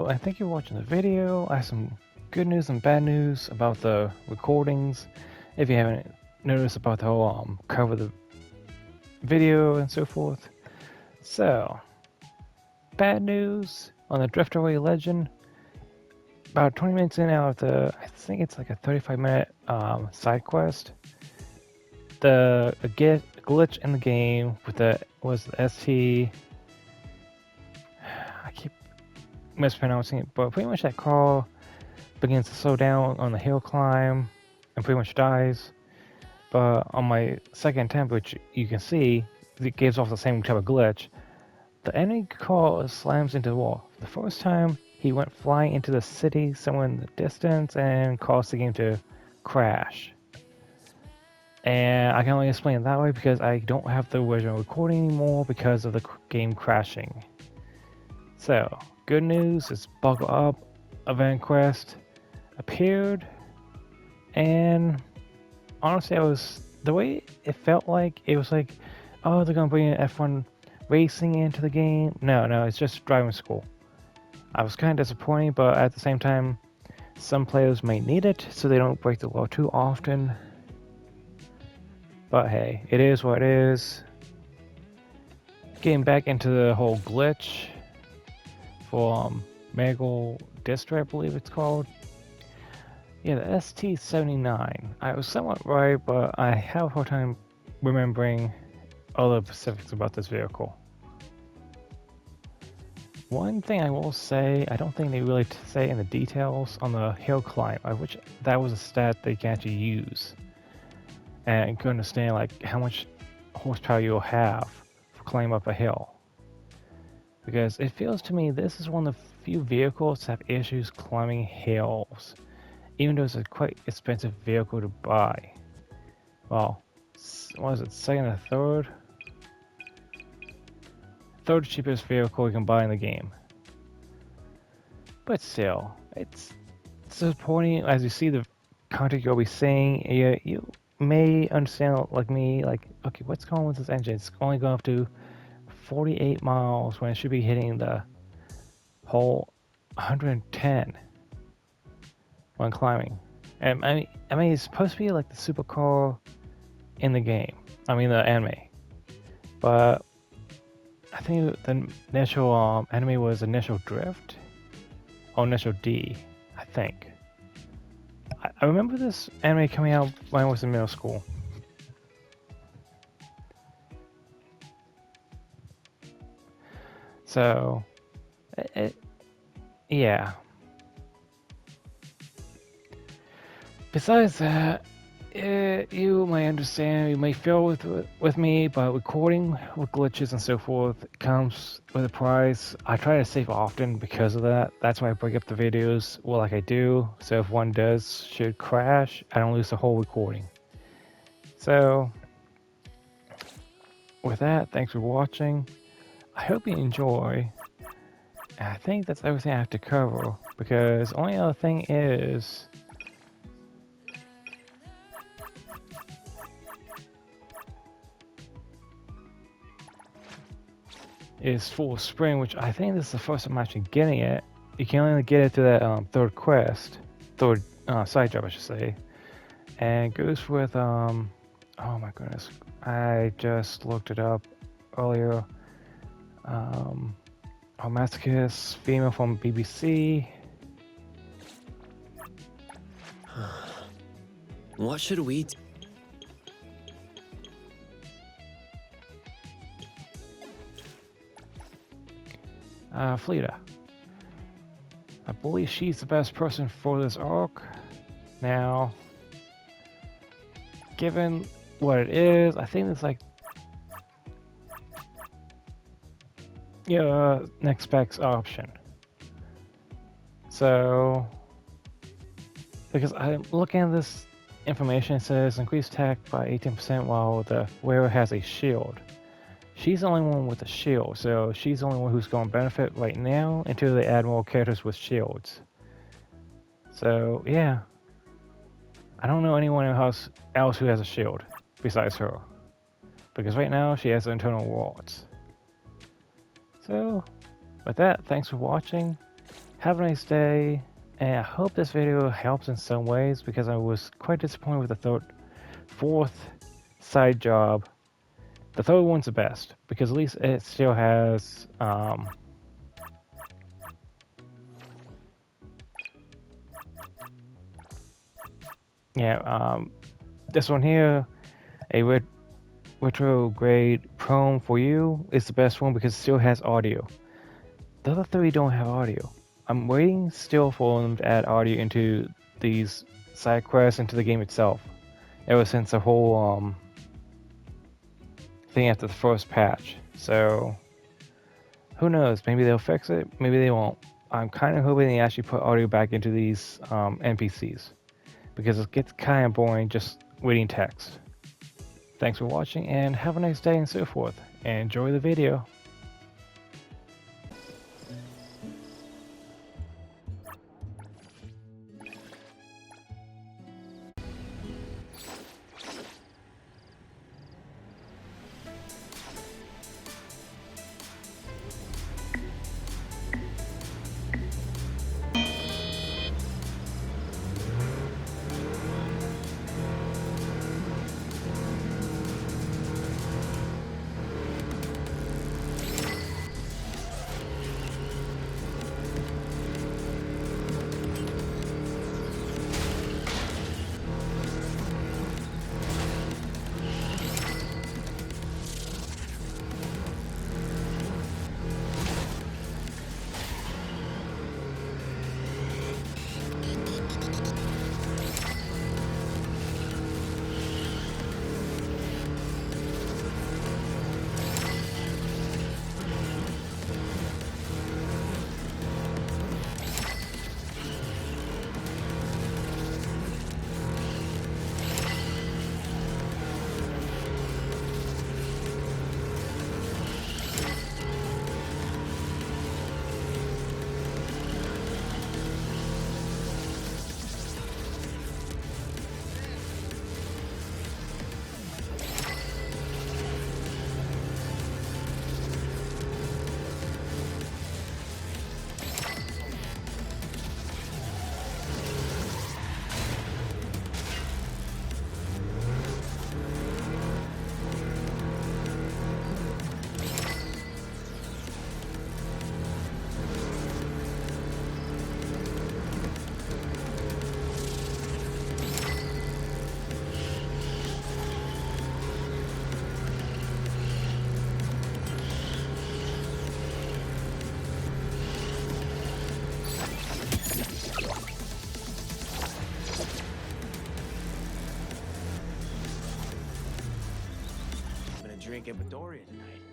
Hello, and thank you for watching the video. I have some good news and bad news about the recordings. If you haven't noticed about the whole cover of the video and so forth. So, bad news on the Driftaway Legend. About 20 minutes in out of the, I think it's like a 35-minute side quest. A glitch in the game with the ST. I keep mispronouncing it, but pretty much that car begins to slow down on the hill climb and pretty much dies. But on my second attempt, which you can see, it gives off the same type of glitch. The enemy car slams into the wall. The first time, he went flying into the city somewhere in the distance and caused the game to crash. And I can only explain it that way because I don't have the original recording anymore because of the game crashing. So, good news is buckle up, event quest appeared, and honestly, the way it felt like, it was like, oh, they're gonna bring F1 racing into the game. No, it's just driving school. I was kind of disappointed, but at the same time, some players may need it so they don't break the law too often. But hey, it is what it is. Getting back into the whole glitch for Miguel District, I believe it's called. Yeah, the ST79. I was somewhat right, but I have a hard time remembering all the specifics about this vehicle. One thing I will say, I don't think they really say in the details on the hill climb, which that was a stat they can actually use. And you can understand like how much horsepower you'll have for climbing up a hill. Because it feels to me this is one of the few vehicles that have issues climbing hills, even though it's a quite expensive vehicle to buy. Well, what is it, second or third? Third cheapest vehicle you can buy in the game. But still, it's disappointing as you see the content you'll be seeing. You may understand like me, like, okay, what's going on with this engine? It's only going up to 48 miles when it should be hitting the whole 110 when climbing. And I mean, it's supposed to be like the supercar in the game. I mean, the anime. But I think the initial anime was Initial Drift or Initial D, I think. I remember this anime coming out when I was in middle school. So, yeah. Besides that, you may understand, you may feel with me, but recording with glitches and so forth comes with a price. I try to save often because of that. That's why I break up the videos like I do. So if one should crash, I don't lose the whole recording. So, with that, thanks for watching. I hope you enjoy. I think that's everything I have to cover, because the only other thing is Full Spring, which I think this is the first time I'm actually getting it. You can only get it to that third side job, I should say. And it goes with, oh my goodness, I just looked it up earlier. A masochist female from BBC. What should we do? Fleeta. I believe she's the best person for this arc. Now, given what it is, I think it's like next best option. So, because I'm looking at this information, it says increased attack by 18% while the wearer has a shield. She's the only one with a shield, so she's the only one who's going to benefit right now until they add more characters with shields. So, yeah. I don't know anyone else who has a shield besides her. Because right now, she has internal wards. So, with that, thanks for watching. Have a nice day, and I hope this video helps in some ways because I was quite disappointed with the fourth side job. The third one's the best because at least it still has this one here, a retrograde poem for you is the best one because it still has audio. The other three don't have audio. I'm waiting still for them to add audio into these side quests into the game itself. Ever since the whole thing after the first patch. So who knows? Maybe they'll fix it. Maybe they won't. I'm kind of hoping they actually put audio back into these NPCs because it gets kind of boring just reading text. Thanks for watching and have a nice day and so forth. And enjoy the video. Drink at Badoria tonight.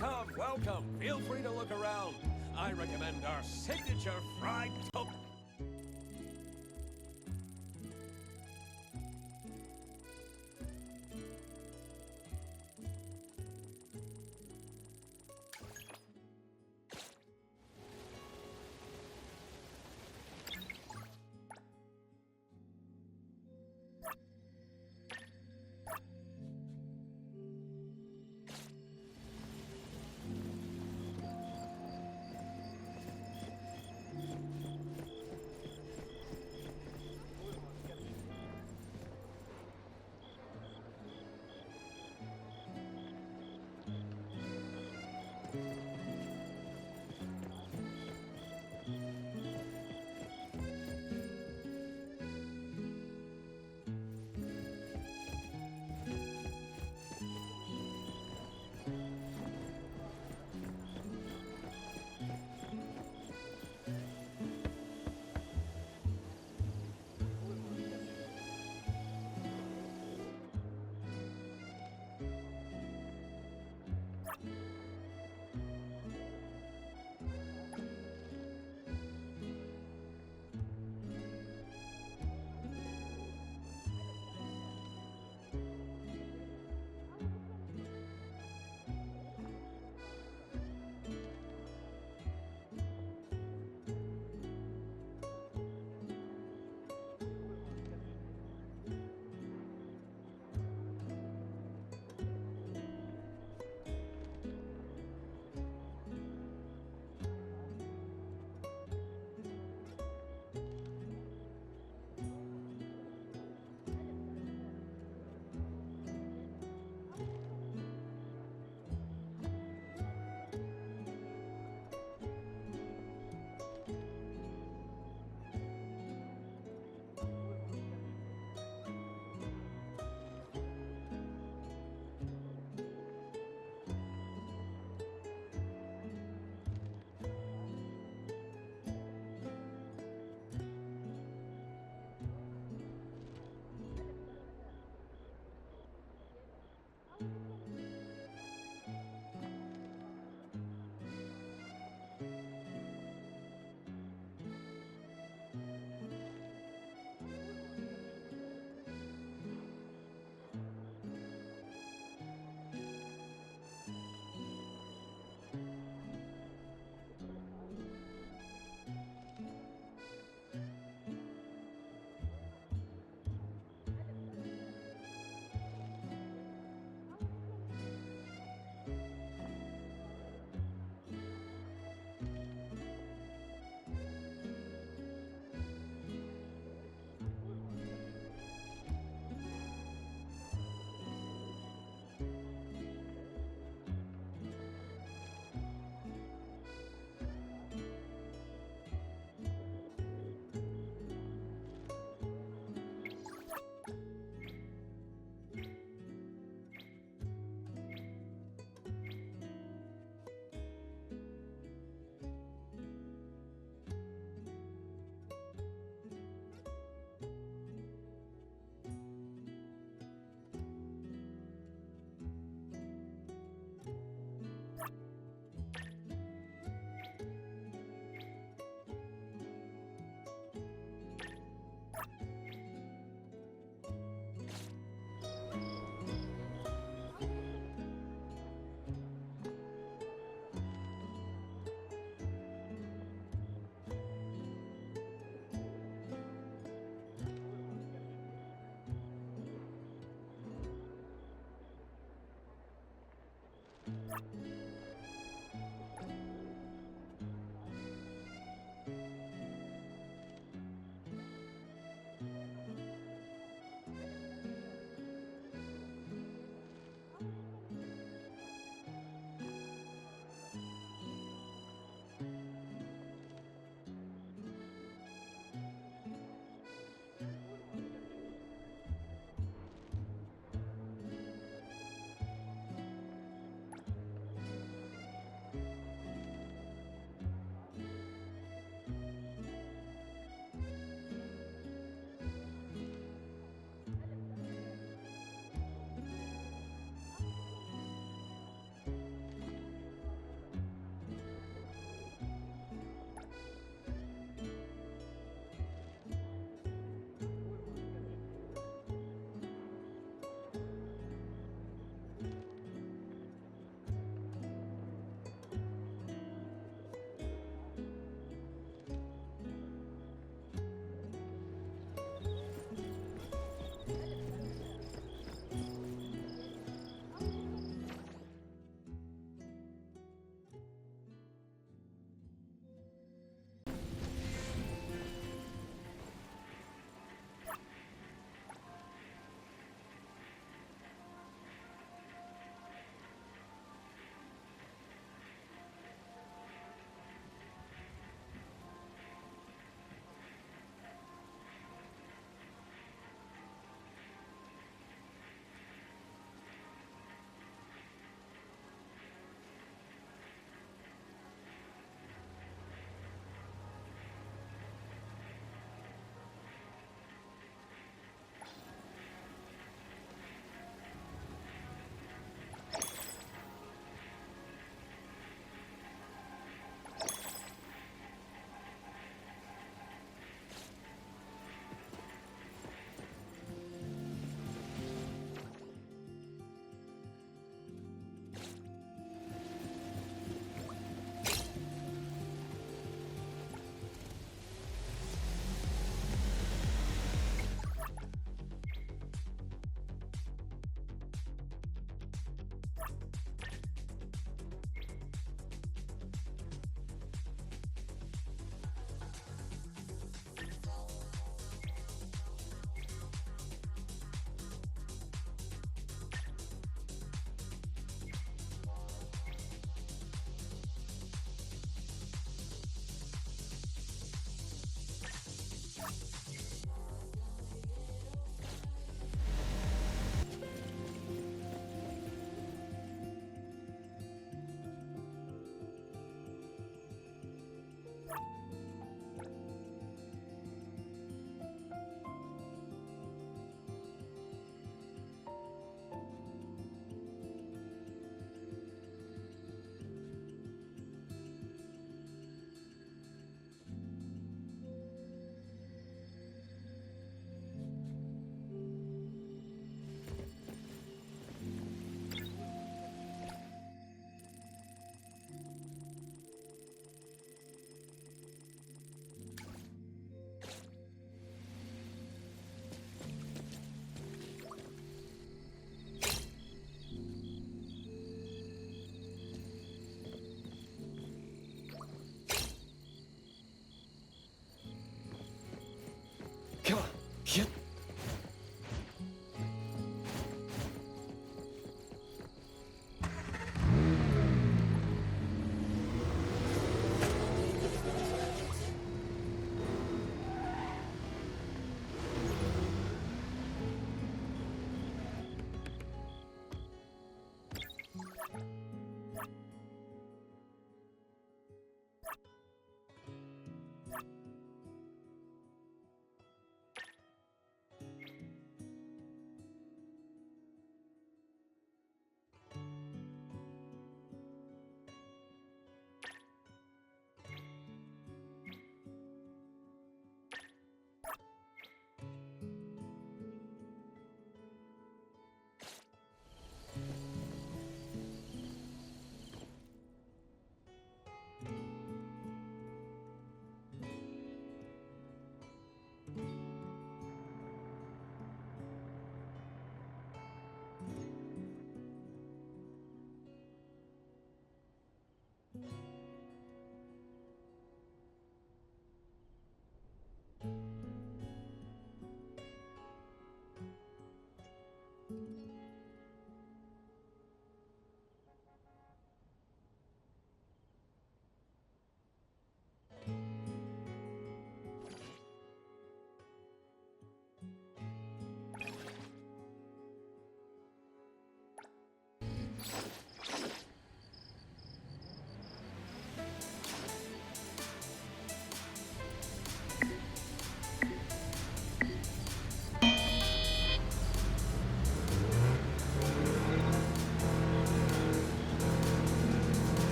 Welcome, welcome. Feel free to look around. I recommend our signature fried tofu.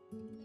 Come on.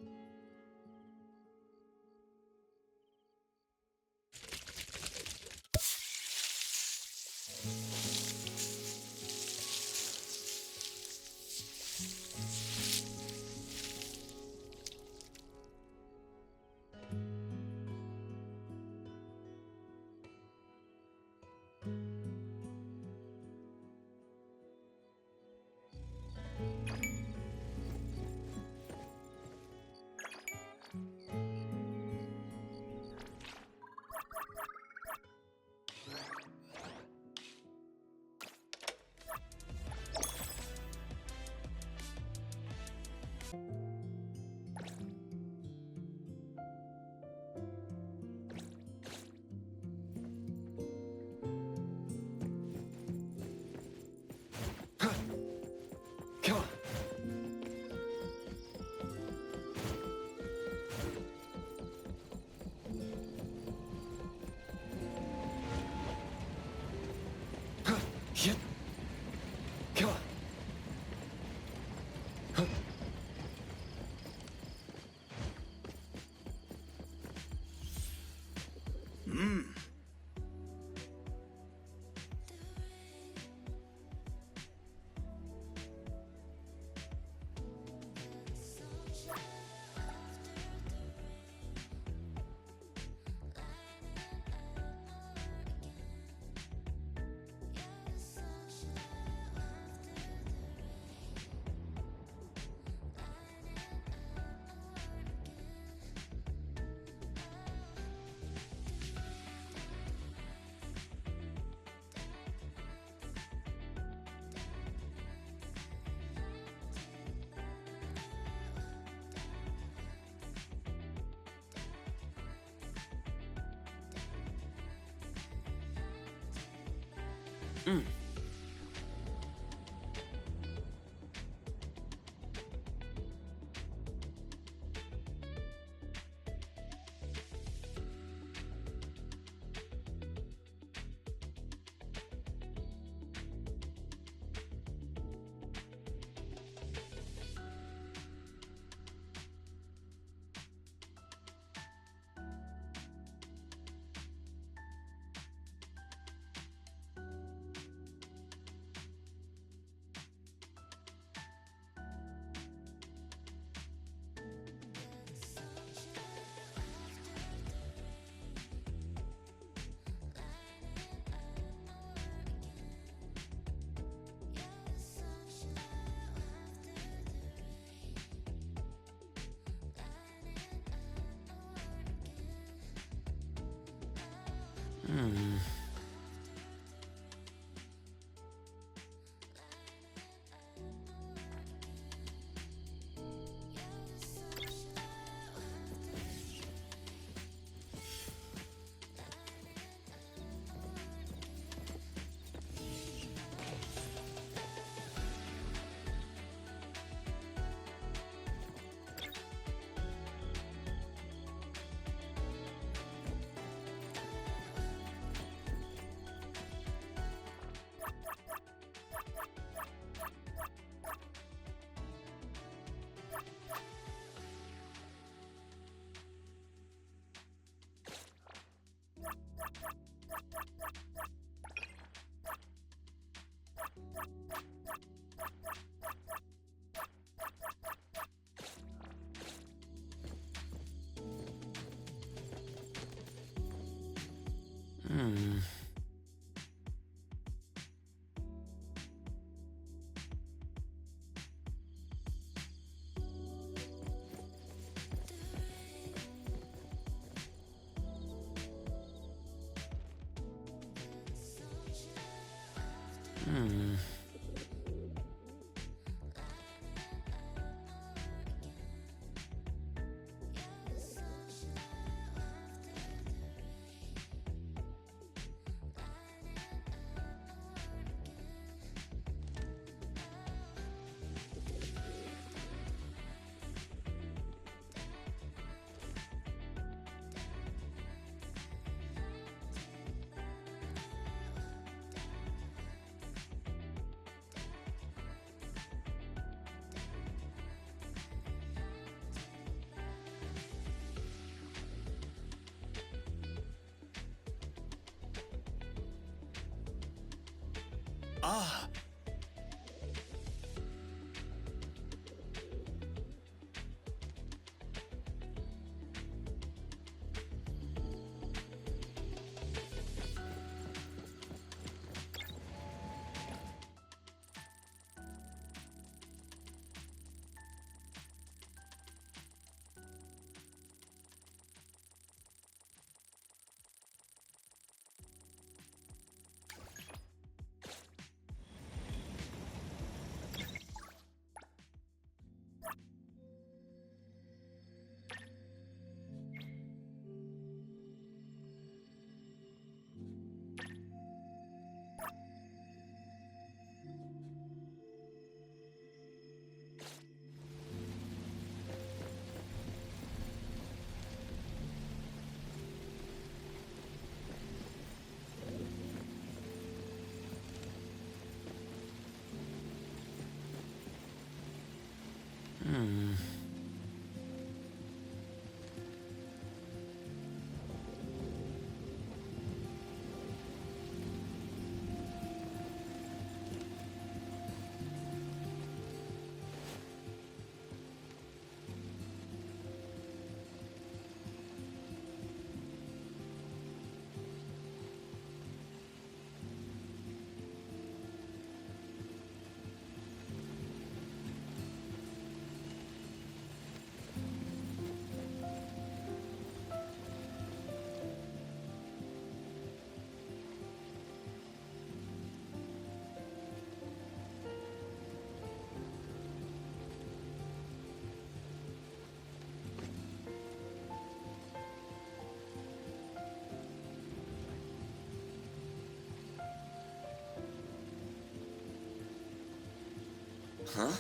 Shit. Come on. Ah! Huh?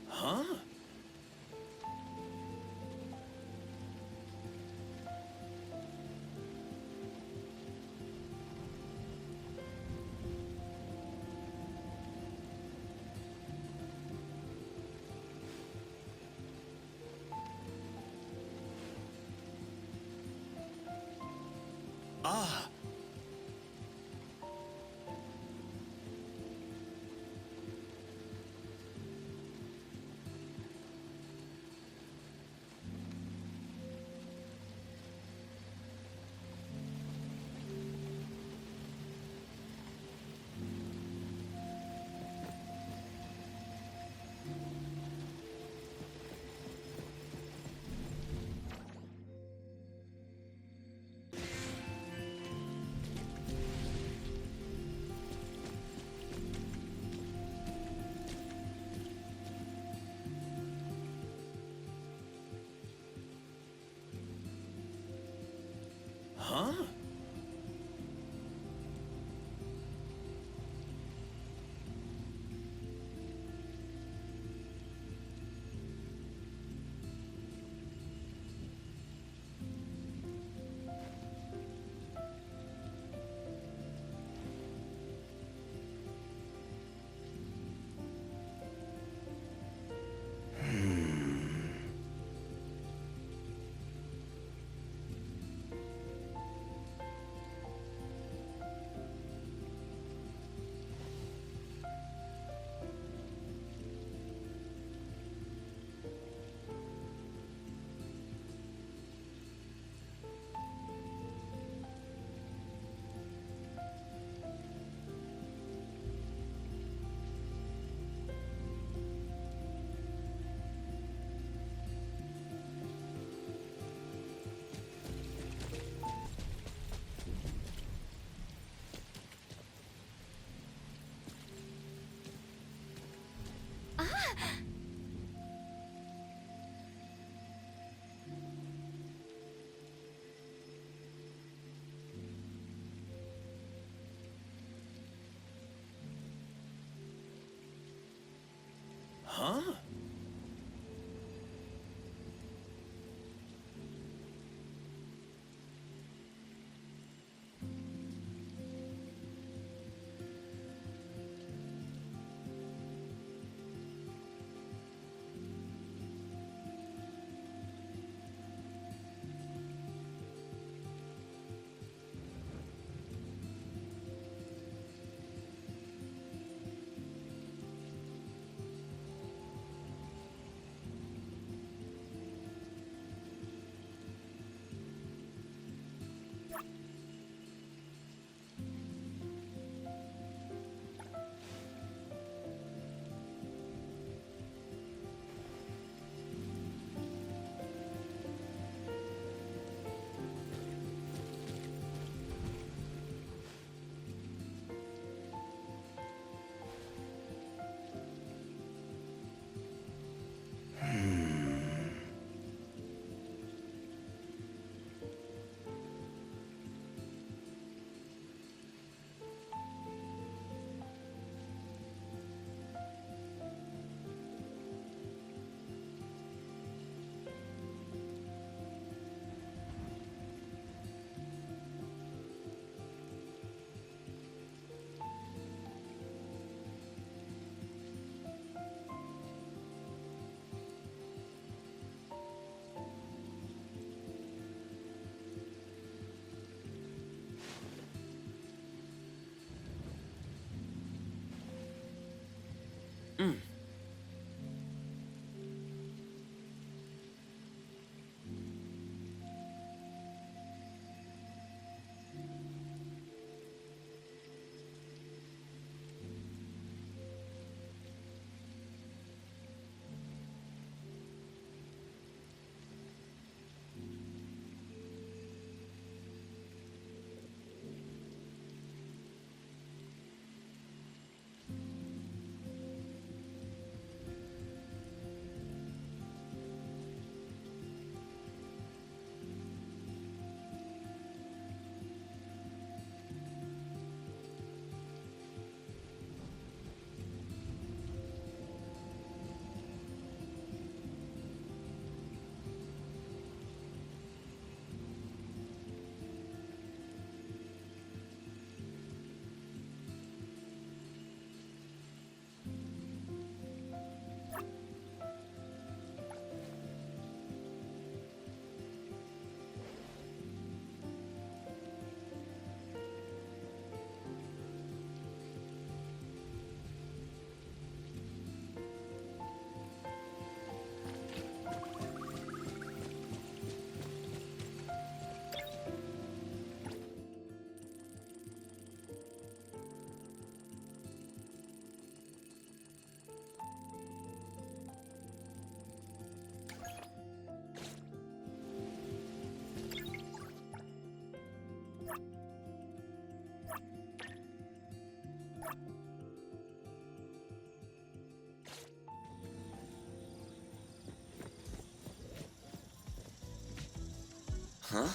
Huh? Ah! Huh? Huh? Huh?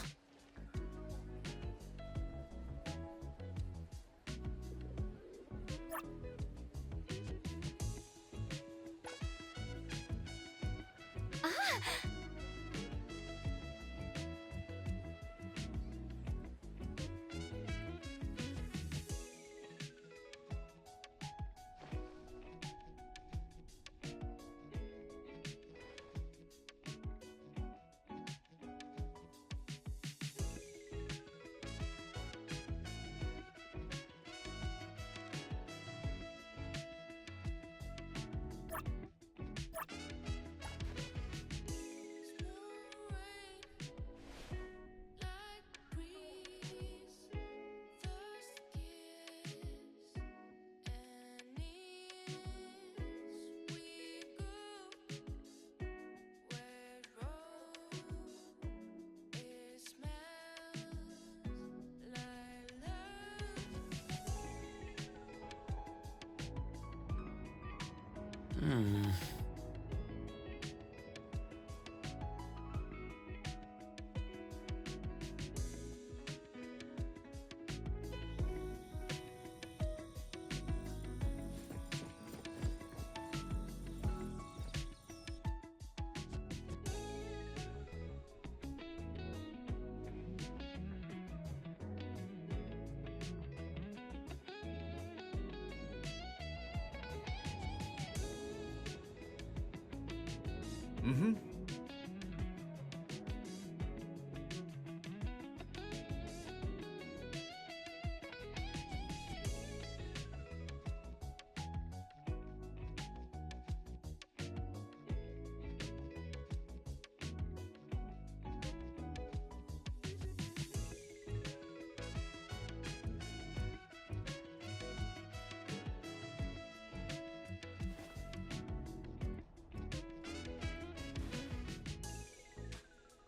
Mm-hmm.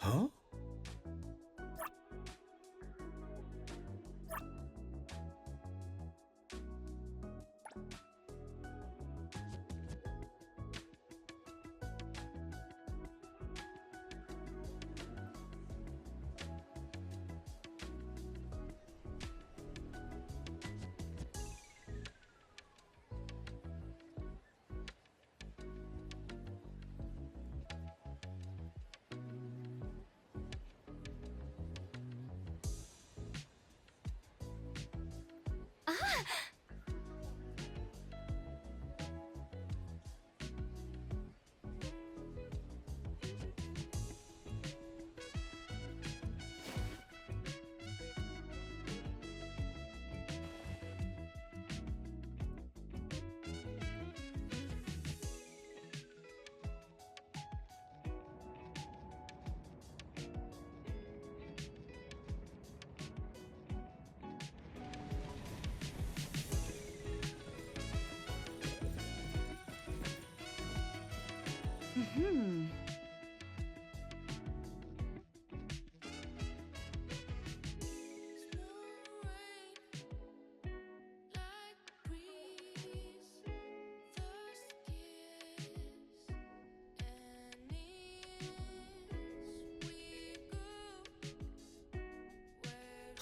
Huh? Hmm.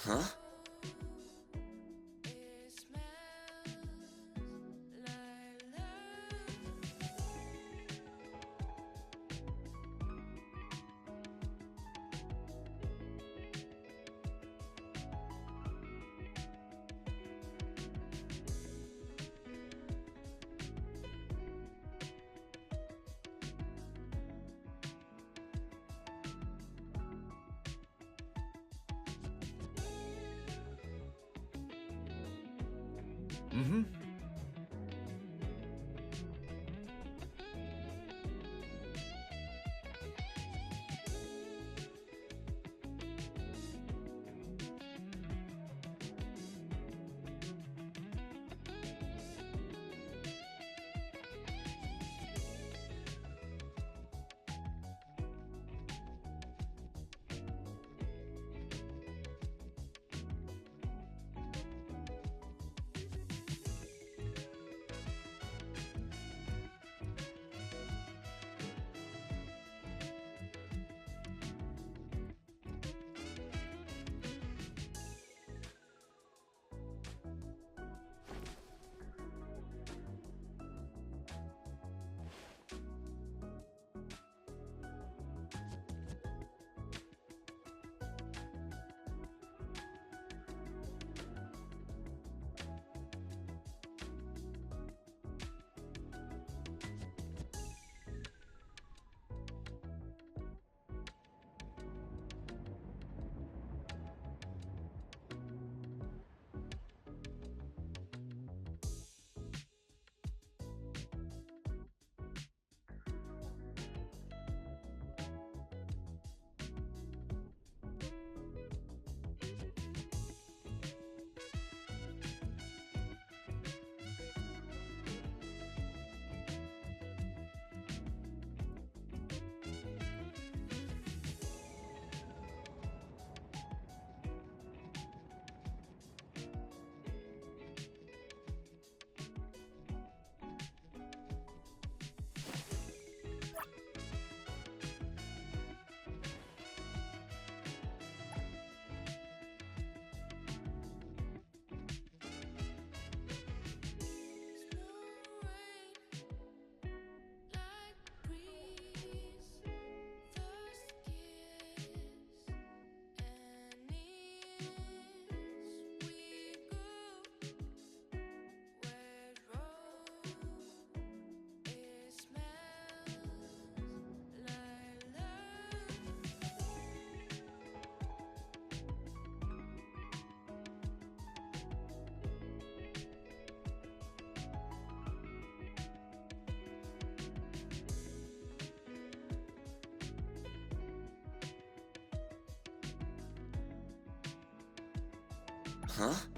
Huh? Mm-hmm. Huh?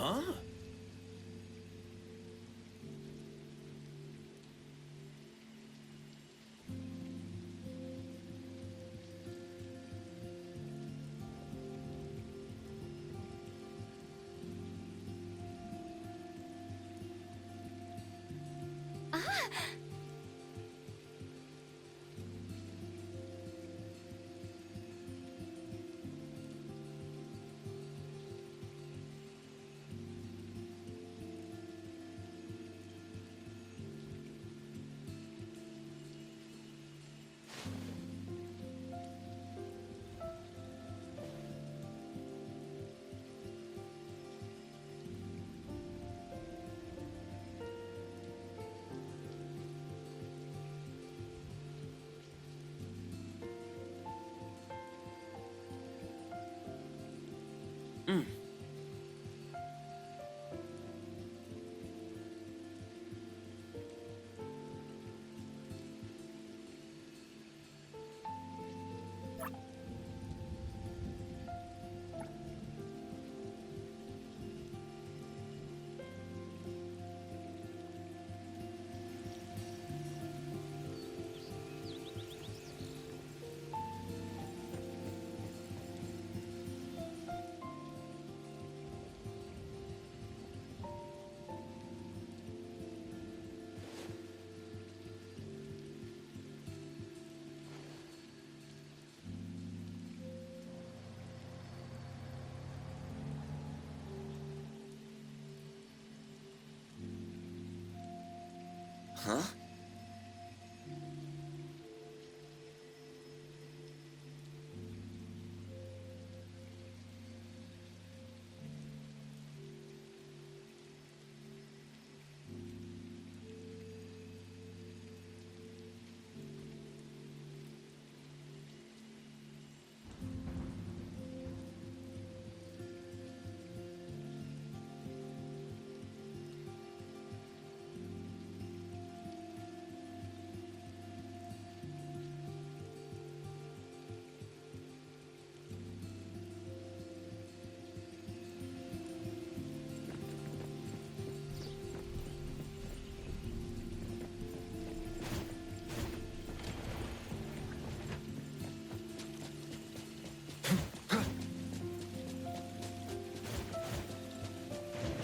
Huh? Mm. Huh?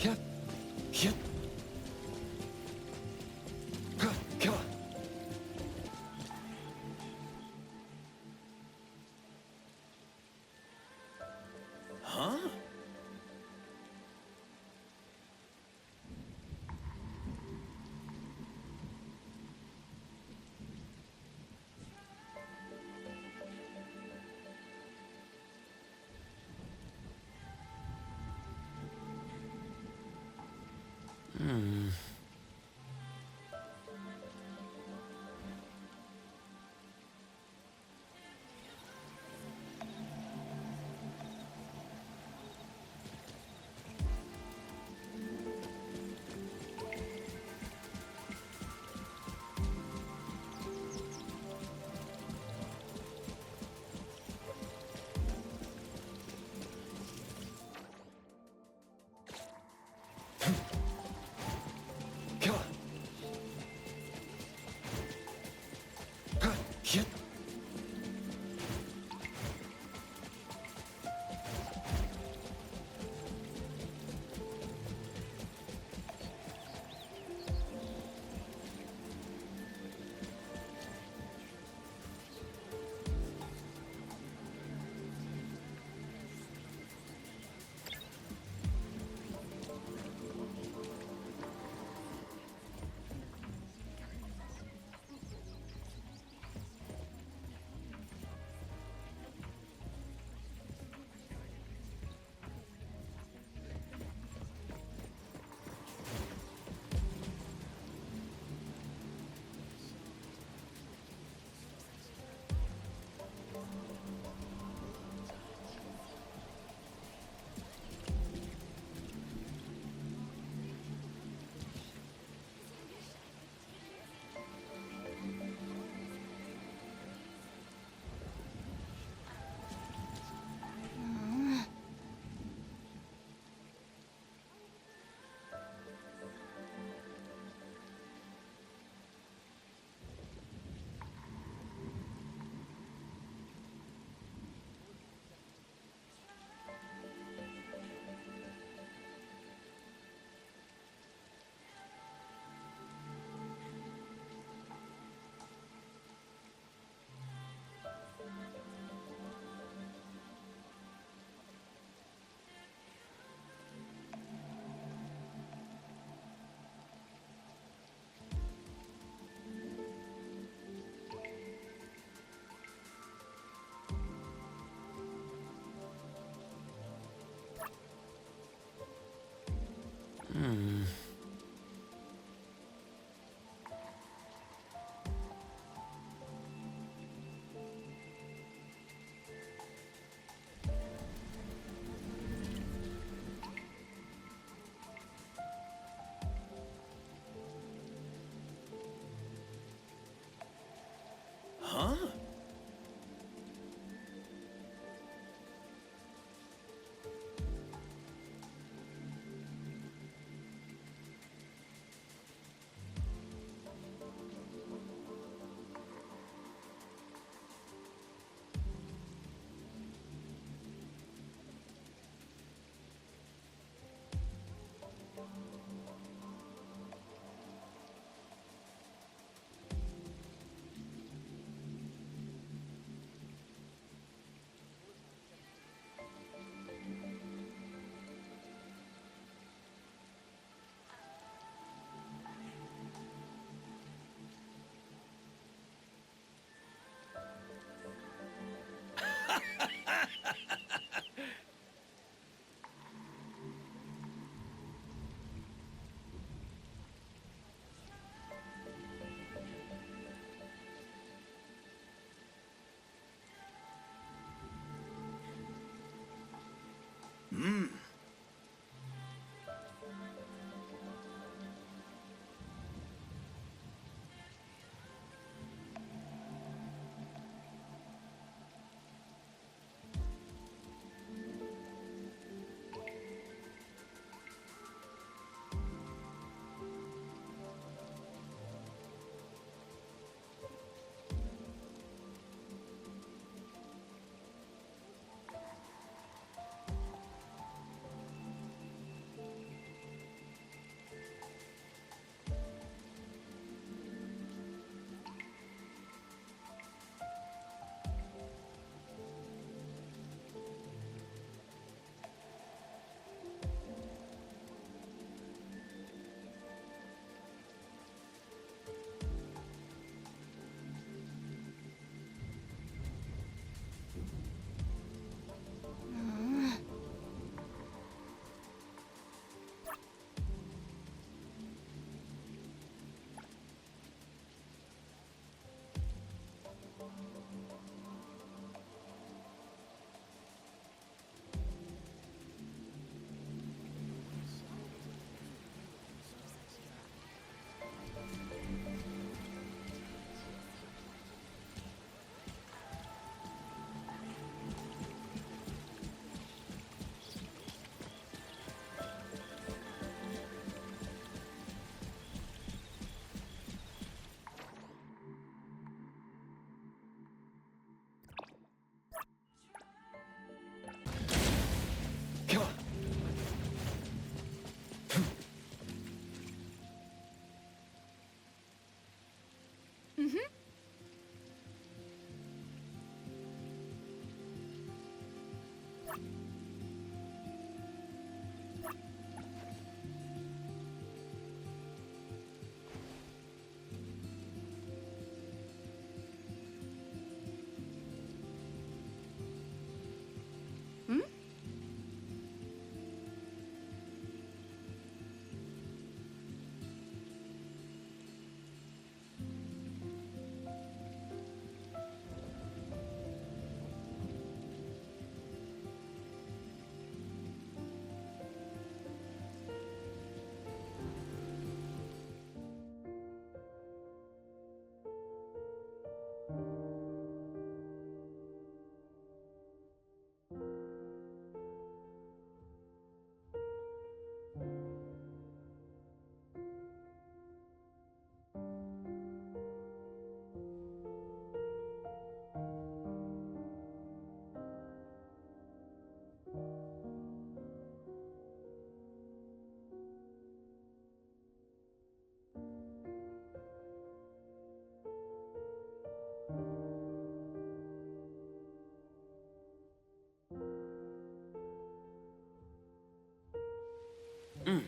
Yep. Yep. Come on. Huh? Hmm? Mm.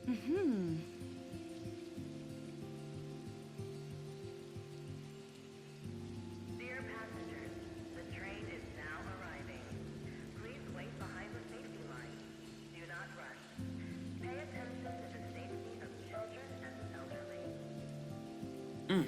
Hmm. Dear passengers, the train is now arriving. Please wait behind the safety line. Do not rush. Pay attention to the safety of children and elderly. Mm.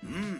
Mm.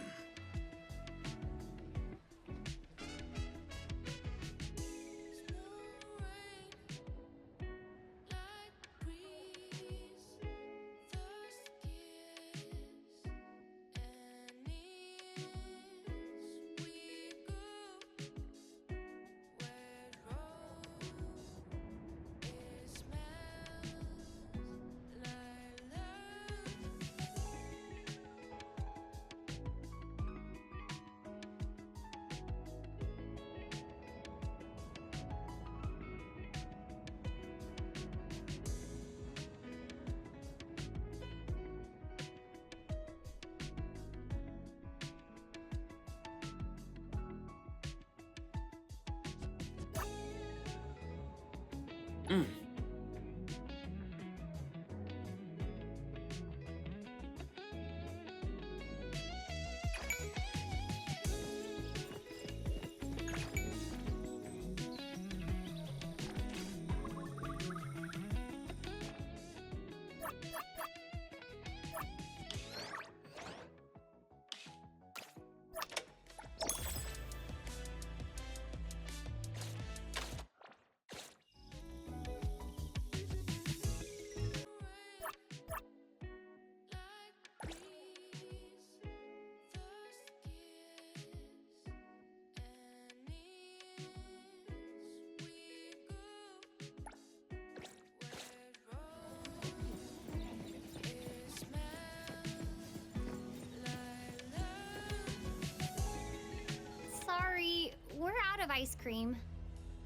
Sorry, we're out of ice cream.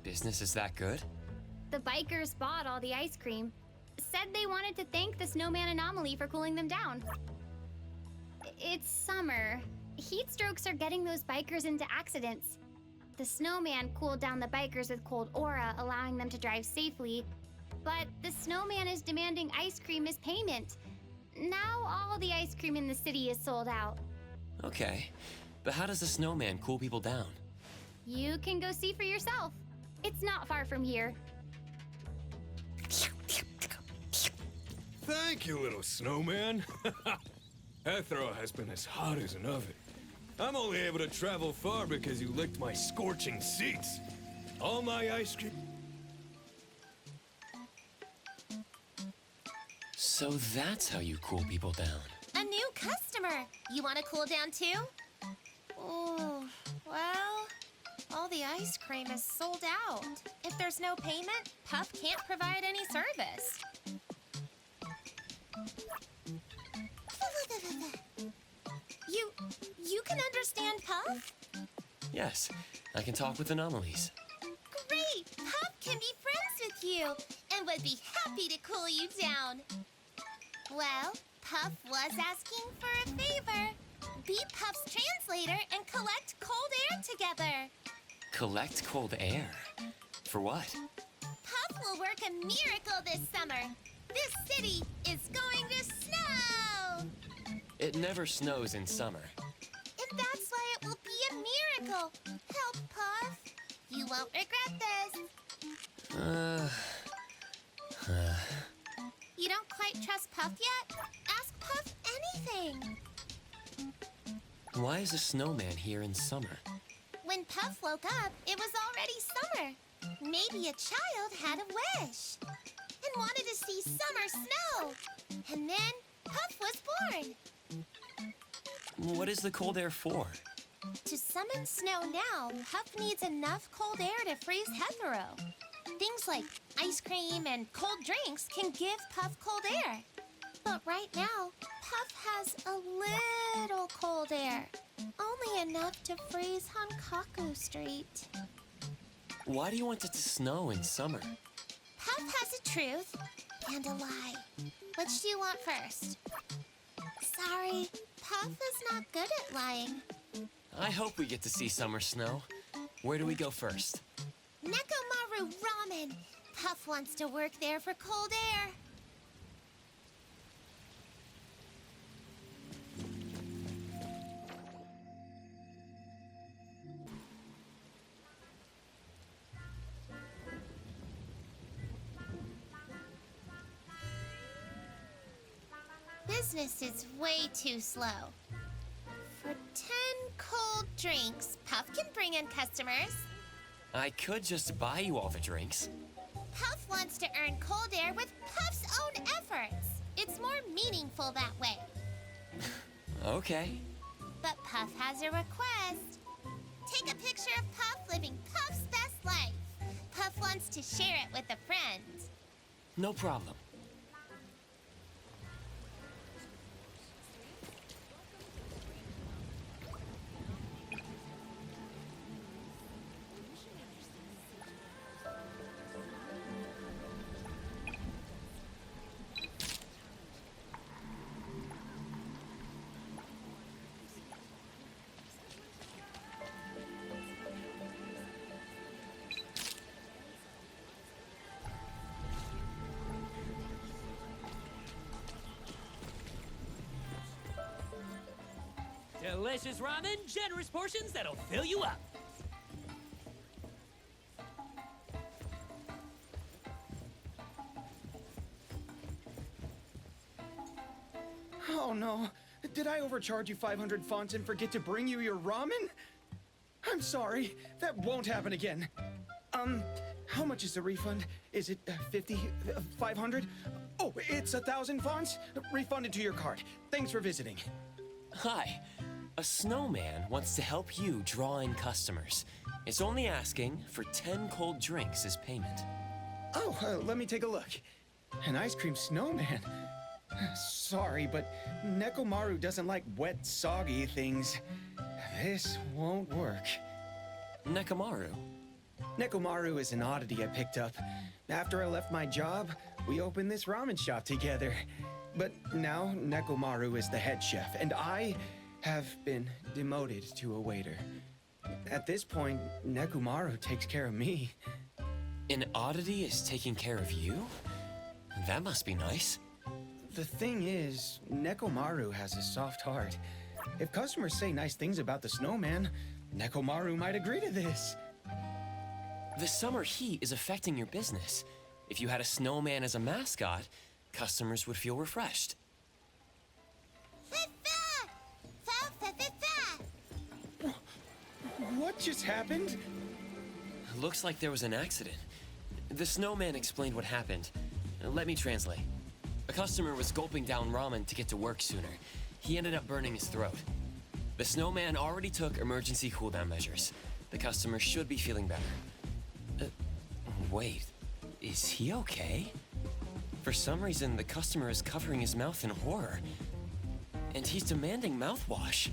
Business is that good? The bikers bought all the ice cream. Said they wanted to thank the snowman anomaly for cooling them down. It's summer. Heat strokes are getting those bikers into accidents. The snowman cooled down the bikers with cold aura, allowing them to drive safely. But the snowman is demanding ice cream as payment. Now all the ice cream in the city is sold out. Okay, but how does the snowman cool people down? You can go see for yourself. It's not far from here. Thank you, little snowman. Ethro has been as hot as an oven. I'm only able to travel far because you licked my scorching seats. All my ice cream... So that's how you cool people down. A new customer! You want to cool down too? Oh, well, all the ice cream is sold out. If there's no payment, Puff can't provide any service. You can understand Puff? Yes, I can talk with anomalies. Great! Puff can be friends with you and would be happy to cool you down. Well, Puff was asking for a favor. Be Puff's translator and collect cold air together. Collect cold air? For what? Puff will work a miracle this summer. This city is going to snow! It never snows in summer. And that's why it will be a miracle. Help, Puff. You won't regret this. You don't quite trust Puff yet? Ask Puff anything. Why is a snowman here in summer? When Puff woke up, it was already summer. Maybe a child had a wish and wanted to see summer snow. And then Puff was born. What is the cold air for? To summon snow now, Puff needs enough cold air to freeze Hetero. Things like ice cream and cold drinks can give Puff cold air. But right now, Puff has a little cold air. Only enough to freeze Hankaku Street. Why do you want it to snow in summer? Puff has a truth and a lie. Which do you want first? Sorry, Puff is not good at lying. I hope we get to see summer snow. Where do we go first? Nekomaru Ramen. Puff wants to work there for cold air. Business is way too slow. For 10 cold drinks, Puff can bring in customers. I could just buy you all the drinks. Puff wants to earn cold air with Puff's own efforts. It's more meaningful that way. Okay. But Puff has a request. Take a picture of Puff living Puff's best life. Puff wants to share it with a friend. No problem. Delicious ramen, generous portions that'll fill you up. Oh no. Did I overcharge you 500 fonts and forget to bring you your ramen? I'm sorry. That won't happen again. How much is the refund? Is it 50? 500? Oh, it's 1,000 fonts? Refunded to your card. Thanks for visiting. Hi. A snowman wants to help you draw in customers. It's only asking for 10 cold drinks as payment. Oh, let me take a look. An ice cream snowman. Sorry, but Nekomaru doesn't like wet, soggy things. This won't work. Nekomaru. Nekomaru is an oddity I picked up. After I left my job, we opened this ramen shop together. But now Nekomaru is the head chef, and I have been demoted to a waiter. At this point, Nekomaru takes care of me. An oddity is taking care of you? That must be nice. The thing is, Nekomaru has a soft heart. If customers say nice things about the snowman, Nekomaru might agree to this. The summer heat is affecting your business. If you had a snowman as a mascot, customers would feel refreshed. What just happened? Looks like there was an accident. The snowman explained what happened. Let me translate. A customer was gulping down ramen to get to work sooner. He ended up burning his throat. The snowman already took emergency cooldown measures. The customer should be feeling better. Wait, is he okay? For some reason, the customer is covering his mouth in horror. And he's demanding mouthwash.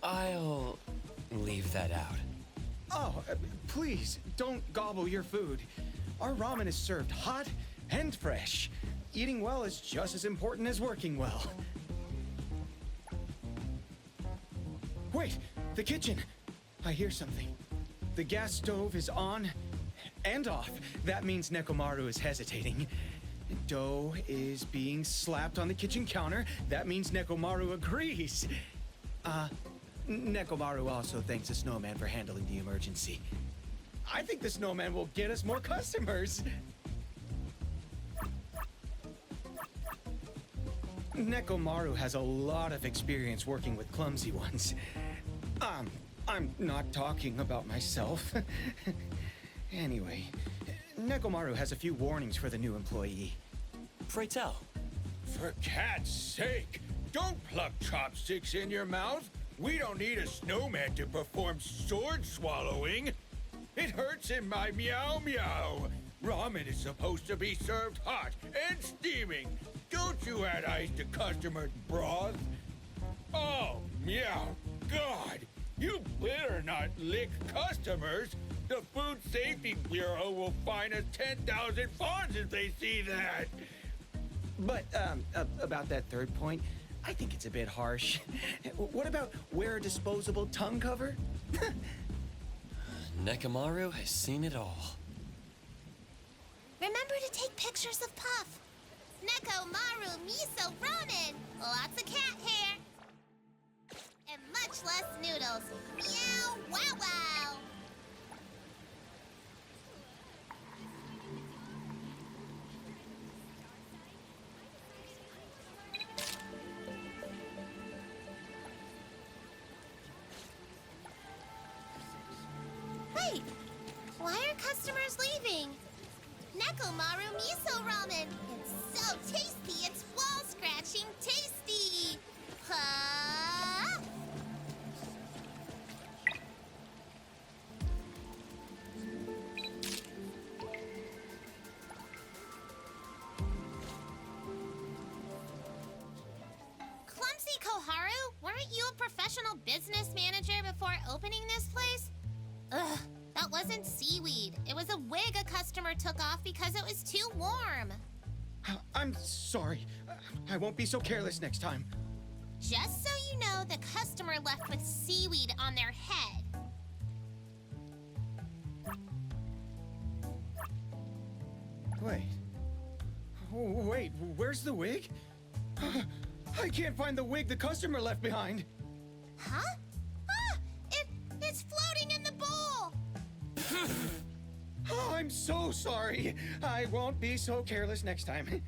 I'll leave that out. Oh, please, don't gobble your food. Our ramen is served hot and fresh. Eating well is just as important as working well. Wait, the kitchen. I hear something. The gas stove is on and off. That means Nekomaru is hesitating. Dough is being slapped on the kitchen counter. That means Nekomaru agrees. Nekomaru also thanks the snowman for handling the emergency. I think the snowman will get us more customers. Nekomaru has a lot of experience working with clumsy ones. I'm not talking about myself. Anyway, Nekomaru has a few warnings for the new employee. Pray tell. For cat's sake, don't pluck chopsticks in your mouth. We don't need a snowman to perform sword swallowing. It hurts in my meow meow. Ramen is supposed to be served hot and steaming. Don't you add ice to customers' broth? Oh, meow. God, you better not lick customers. The Food Safety Bureau will fine us 10,000 fonts if they see that. But, about that third point, I think it's a bit harsh. What about wear a disposable tongue cover? Nekomaru has seen it all. Remember to take pictures of Puff. Nekomaru miso ramen. Lots of cat hair. And much less noodles. Meow wow wow. Wait, why are customers leaving? Nekomaru miso ramen. It's so tasty, it's wall-scratching tasty. Huh? Clumsy Koharu, weren't you a professional business manager before opening this place? Ugh, that wasn't seaweed. It was a wig a customer took off because it was too warm. I'm sorry. I won't be so careless next time. Just so you know, the customer left with seaweed on their head. Wait. Oh, wait, where's the wig? I can't find the wig the customer left behind. Huh? Ah! It's floating in the bowl! Oh, I'm so sorry. I won't be so careless next time.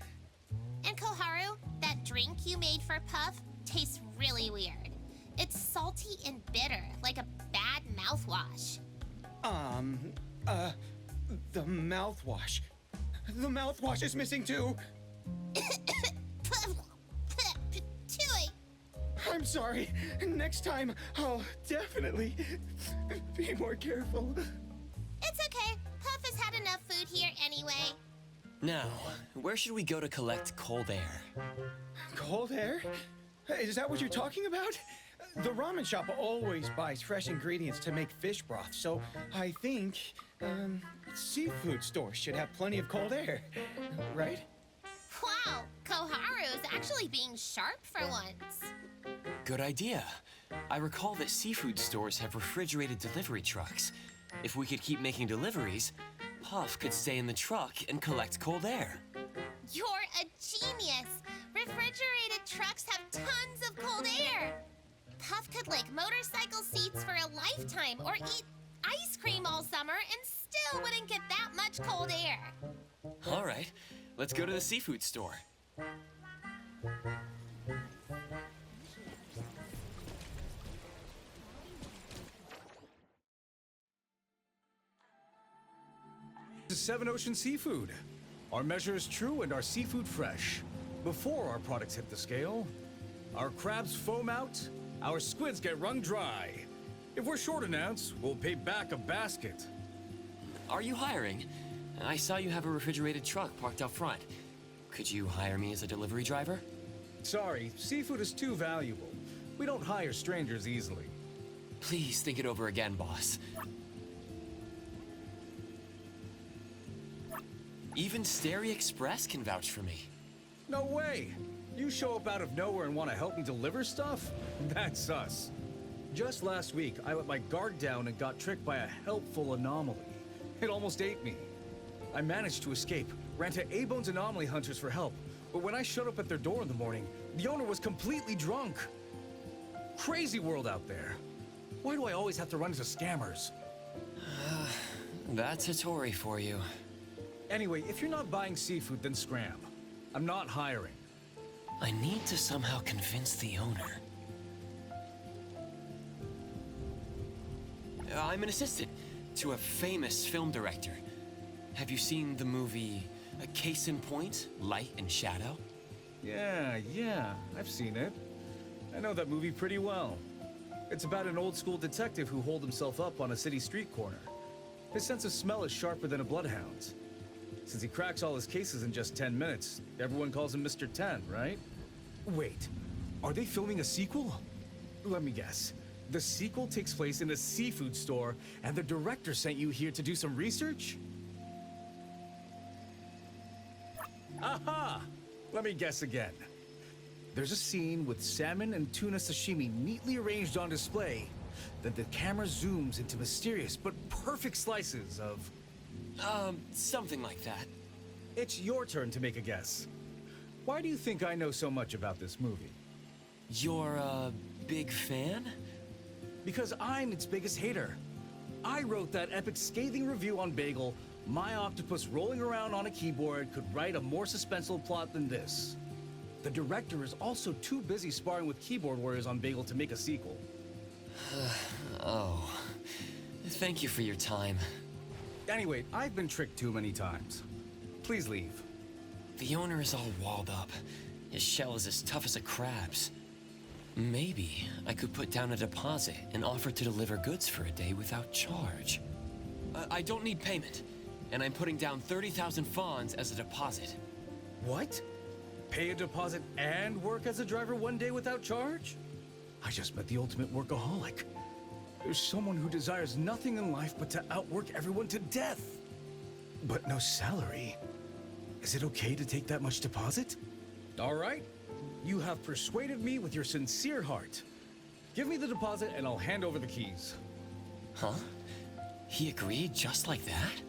And Koharu, that drink you made for Puff tastes really weird. It's salty and bitter, like a bad mouthwash. The mouthwash. The mouthwash is missing too. Tui! I'm sorry. Next time, I'll definitely be more careful. It's okay. Puff has had enough food here anyway. Now, where should we go to collect cold air? Cold air? Is that what you're talking about? The ramen shop always buys fresh ingredients to make fish broth, so I think, seafood stores should have plenty of cold air, right? Wow, Koharu is actually being sharp for once. Good idea. I recall that seafood stores have refrigerated delivery trucks. If we could keep making deliveries, Puff could stay in the truck and collect cold air. You're a genius! Refrigerated trucks have tons of cold air! Puff could lick motorcycle seats for a lifetime or eat ice cream all summer and still wouldn't get that much cold air. All right, let's go to the seafood store. This is Seven Ocean Seafood. Our measure is true and our seafood fresh. Before our products hit the scale, our crabs foam out, our squids get wrung dry. If we're short an ounce, we'll pay back a basket. Are you hiring? I saw you have a refrigerated truck parked out front. Could you hire me as a delivery driver? Sorry, seafood is too valuable. We don't hire strangers easily. Please think it over again, boss. Even Stary Express can vouch for me. No way! You show up out of nowhere and want to help me deliver stuff? That's us. Just last week, I let my guard down and got tricked by a helpful anomaly. It almost ate me. I managed to escape, ran to A-Bone's anomaly hunters for help, but when I showed up at their door in the morning, the owner was completely drunk. Crazy world out there. Why do I always have to run into scammers? That's a Tory for you. Anyway, if you're not buying seafood, then scram. I'm not hiring. I need to somehow convince the owner. I'm an assistant to a famous film director. Have you seen the movie A Case in Point, Light and Shadow? Yeah, I've seen it. I know that movie pretty well. It's about an old-school detective who holed himself up on a city street corner. His sense of smell is sharper than a bloodhound's. Since he cracks all his cases in just 10 minutes, everyone calls him Mr. 10, right? Wait, are they filming a sequel? Let me guess. The sequel takes place in a seafood store, and the director sent you here to do some research? Aha! Let me guess again. There's a scene with salmon and tuna sashimi neatly arranged on display. Then the camera zooms into mysterious but perfect slices of... Something like that. It's your turn to make a guess. Why do you think I know so much about this movie? You're a big fan? Because I'm its biggest hater. I wrote that epic scathing review on Bagel, my octopus rolling around on a keyboard could write a more suspenseful plot than this. The director is also too busy sparring with keyboard warriors on Bagel to make a sequel. Oh. Thank you for your time. Anyway, I've been tricked too many times. Please leave. The owner is all walled up. His shell is as tough as a crab's. Maybe I could put down a deposit and offer to deliver goods for a day without charge. I don't need payment, and I'm putting down 30,000 fawns as a deposit. What? Pay a deposit and work as a driver one day without charge? I just met the ultimate workaholic. There's someone who desires nothing in life but to outwork everyone to death. But no salary. Is it okay to take that much deposit? All right. You have persuaded me with your sincere heart. Give me the deposit and I'll hand over the keys. Huh? He agreed just like that?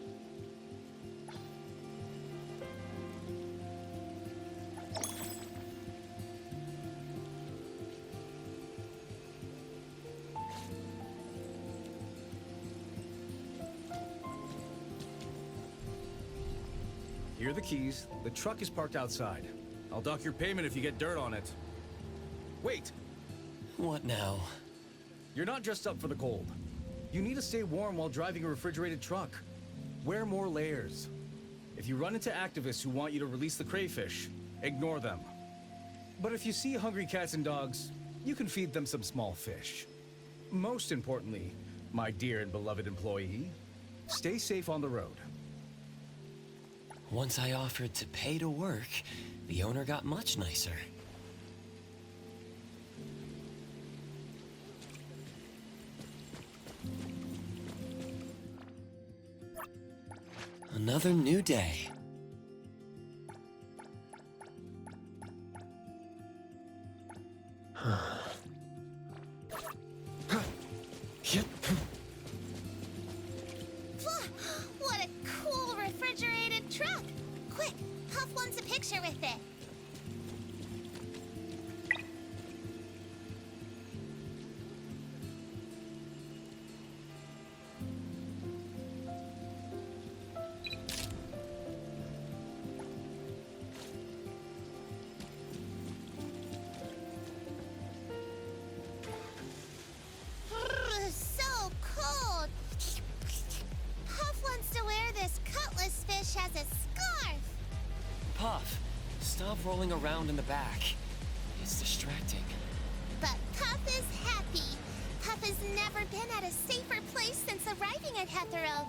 Here are the keys. The truck is parked outside. I'll dock your payment if you get dirt on it. Wait, What now? you're not dressed up for the cold. You need to stay warm while driving a refrigerated truck. Wear more layers. If you run into activists who want you to release the crayfish, ignore them. But if you see hungry cats and dogs, you can feed them some small fish. Most importantly, my dear and beloved employee, stay safe on the road. Once I offered to pay to work, the owner got much nicer. Another new day. What a cool refrigerated truck! Quick, Puff wants a picture with it. So cold! Puff wants to wear this cutlass fish as a scarf. Puff, stop rolling around in the back. It's distracting. But Puff is happy. Puff has never been at a safer place since arriving at Hetero.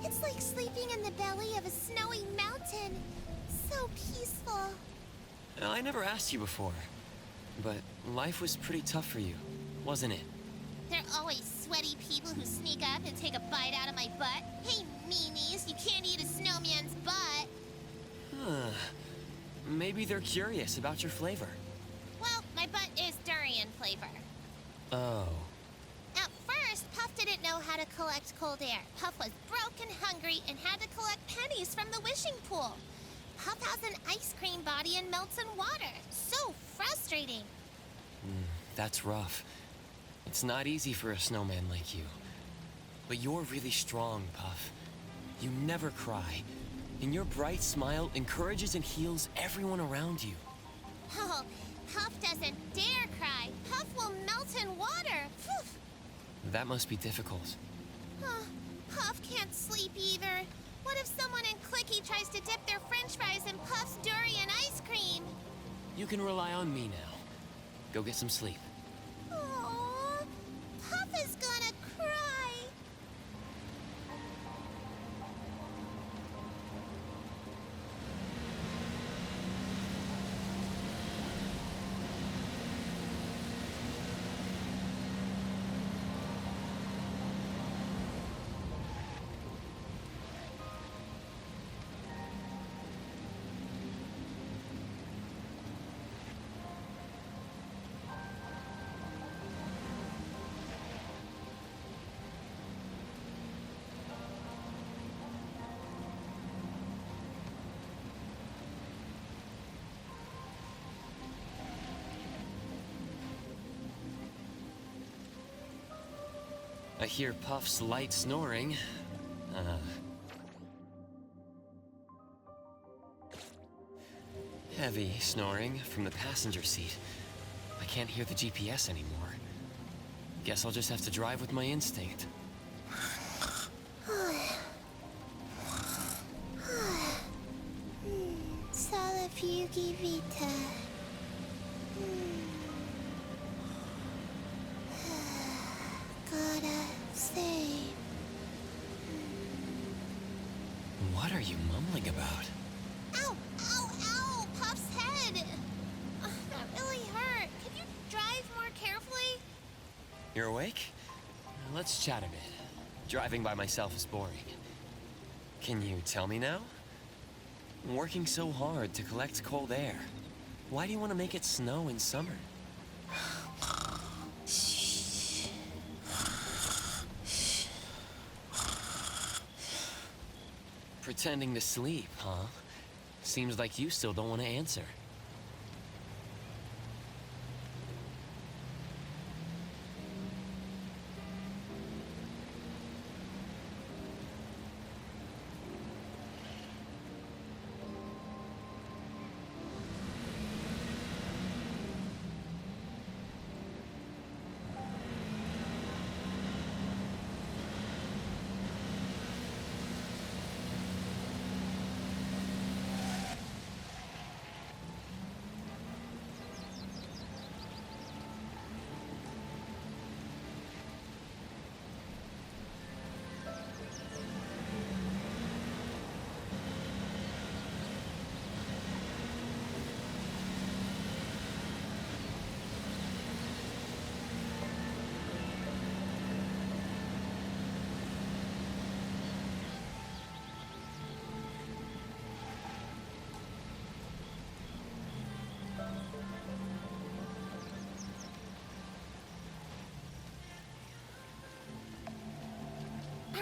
It's like sleeping in the belly of a snowy mountain. So peaceful. I never asked you before, but life was pretty tough for you, wasn't it? There are always sweaty people who sneak up and take a bite out of my butt. Hey, meanies, you can't eat a snowman's butt. Huh. Maybe they're curious about your flavor. Well, my butt is durian flavor. Oh. At first, Puff didn't know how to collect cold air. Puff was broke and hungry and had to collect pennies from the wishing pool. Puff has an ice cream body and melts in water. So frustrating. That's rough. It's not easy for a snowman like you. But you're really strong, Puff. You never cry. And your bright smile encourages and heals everyone around you. Oh, Puff doesn't dare cry. Puff will melt in water. Phew. That must be difficult. Puff can't sleep either. What if someone in Clicky tries to dip their french fries in Puff's durian ice cream? You can rely on me now. Go get some sleep. Aww, Puff is gonna cry. I hear Puff's light snoring. Heavy snoring from the passenger seat. I can't hear the GPS anymore. Guess I'll just have to drive with my instinct. Sala Fugi Vita. Gotta save. What are you mumbling about? Ow! Ow! Ow! Puff's head! That really hurt. Can you drive more carefully? You're awake? Let's chat a bit. Driving by myself is boring. Can you tell me now? Working so hard to collect cold air. Why do you want to make it snow in summer? Pretending to sleep, huh? Seems like you still don't want to answer.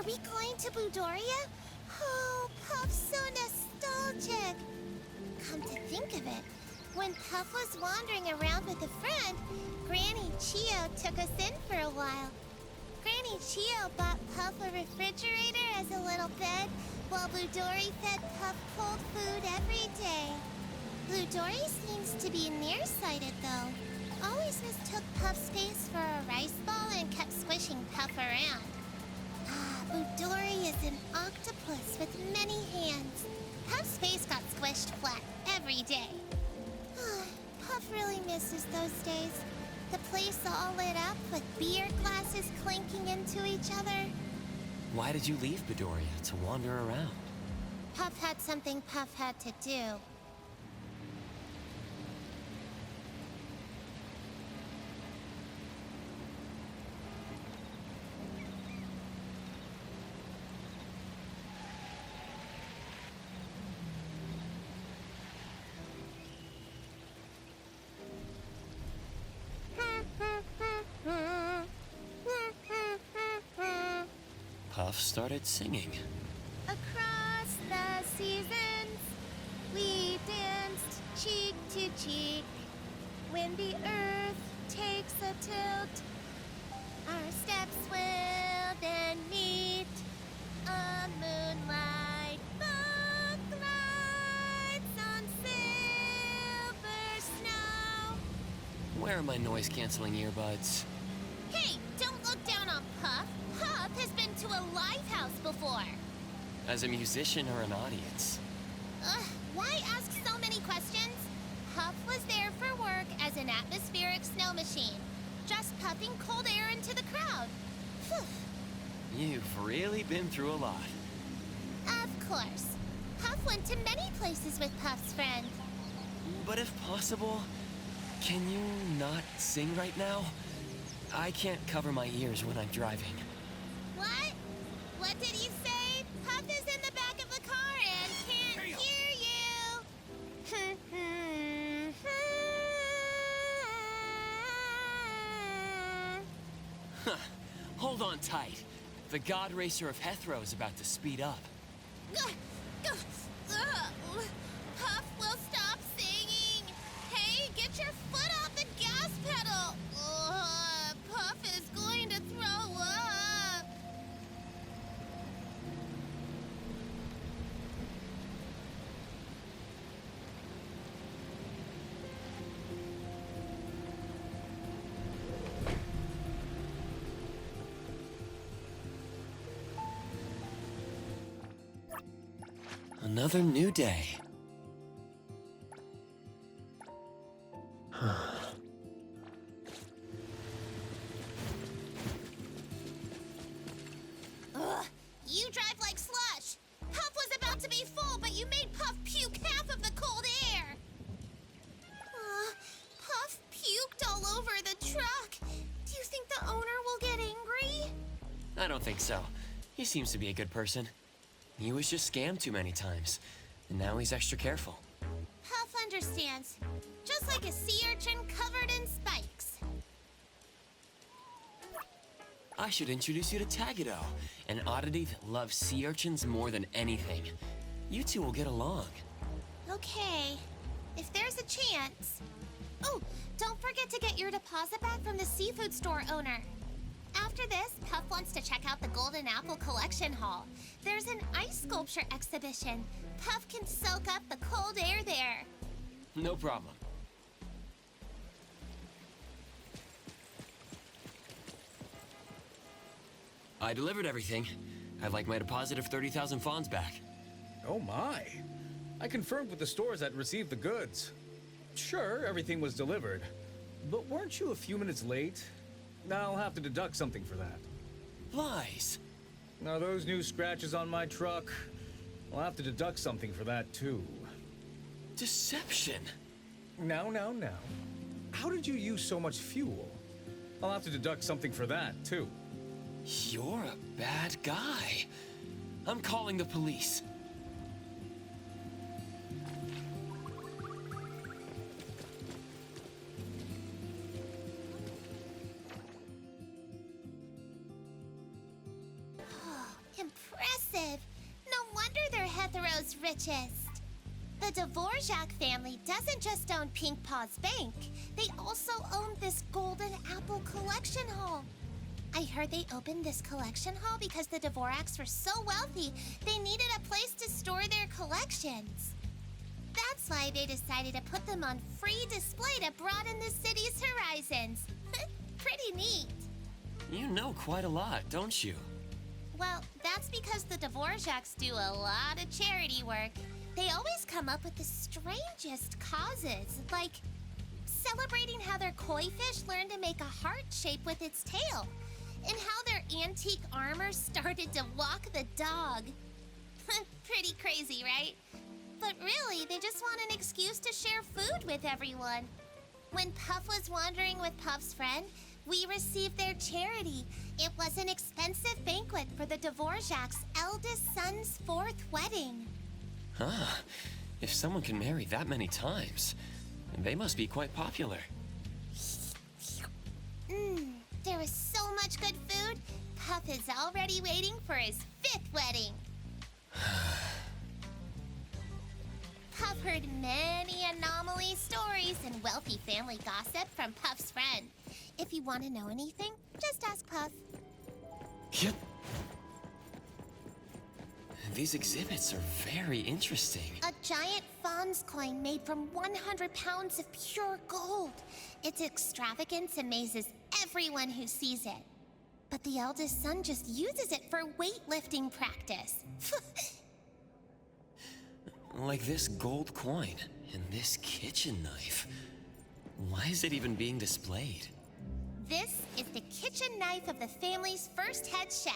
Are we going to Budoria? Oh, Puff's so nostalgic. Come to think of it, when Puff was wandering around with a friend, Granny Chio took us in for a while. Granny Chio bought Puff a refrigerator as a little bed, while Budori fed Puff cold food every day. Budori seems to be nearsighted, though. Always mistook Puff's face for a rice ball and kept squishing Puff around. Ah, Budori is an octopus with many hands. Puff's face got squished flat every day. Puff really misses those days. The place all lit up with beer glasses clinking into each other. Why did you leave Bedoria to wander around? Puff had something Puff had to do. Puff started singing. Across the seasons, we danced cheek to cheek. When the earth takes a tilt, our steps will then meet. A moonlight boat glides on silver snow. Where are my noise-canceling earbuds? Hey, don't look down on Puff. Puff has been to a live house before. As a musician or an audience? Why ask so many questions? Puff was there for work as an atmospheric snow machine, just puffing cold air into the crowd. You've really been through a lot. Of course. Puff went to many places with Puff's friend. But if possible, can you not sing right now? I can't cover my ears when I'm driving. What? What did he say? Puff is in the back of the car and can't hear Huh. Hold on tight. The God Racer of Hethro is about to speed up. Puff will stop singing. Hey, get your foot off the gas pedal. Puff is going to throw up. Another new day. You drive like slush. Puff was about to be full, but you made Puff puke half of the cold air. Puff puked all over the truck. Do you think the owner will get angry? I don't think so. He seems to be a good person. He was just scammed too many times, and now he's extra careful. Puff understands. Just like a sea urchin covered in spikes. I should introduce you to Tagado, an oddity that loves sea urchins more than anything. You two will get along. Okay, if there's a chance. Oh, don't forget to get your deposit back from the seafood store owner. After this, Puff wants to check out the Golden Apple Collection Hall. There's an ice sculpture exhibition. Puff can soak up the cold air there. No problem. I delivered everything. I'd like my deposit of 30,000 fawns back. Oh my. I confirmed with the stores that received the goods. Sure, everything was delivered. But weren't you a few minutes late? I'll have to deduct something for that. Lies. Now those new scratches on my truck, I'll have to deduct something for that too. Deception. Now. How did you use so much fuel? I'll have to deduct something for that too. You're a bad guy. I'm calling the police. impressive. No wonder they're Hethero's richest. The Dvorak family doesn't just own Pink Paw's Bank. They also own this Golden Apple Collection Hall. I heard they opened this collection hall because the Dvoraks were so wealthy, they needed a place to store their collections. That's why they decided to put them on free display to broaden the city's horizons. Pretty neat. You know quite a lot, don't you? Well, that's because the Dvoraks do a lot of charity work. They always come up with the strangest causes, like celebrating how their koi fish learned to make a heart shape with its tail, and how their antique armor started to walk the dog. Pretty crazy, right? But really, they just want an excuse to share food with everyone. When Puff was wandering with Puff's friend, we received their charity. It was an expensive banquet for the Dvorak's eldest son's 4th wedding. Huh. If someone can marry that many times, they must be quite popular. There was so much good food. Puff is already waiting for his 5th wedding. Puff heard many anomaly stories and wealthy family gossip from Puff's friend. If you want to know anything, just ask Puff. Yep. These exhibits are very interesting. A giant Fawn's coin made from 100 pounds of pure gold. Its extravagance amazes everyone who sees it. But the eldest son just uses it for weightlifting practice. Like this gold coin and this kitchen knife. Why is it even being displayed? This is the kitchen knife of the family's first head chef.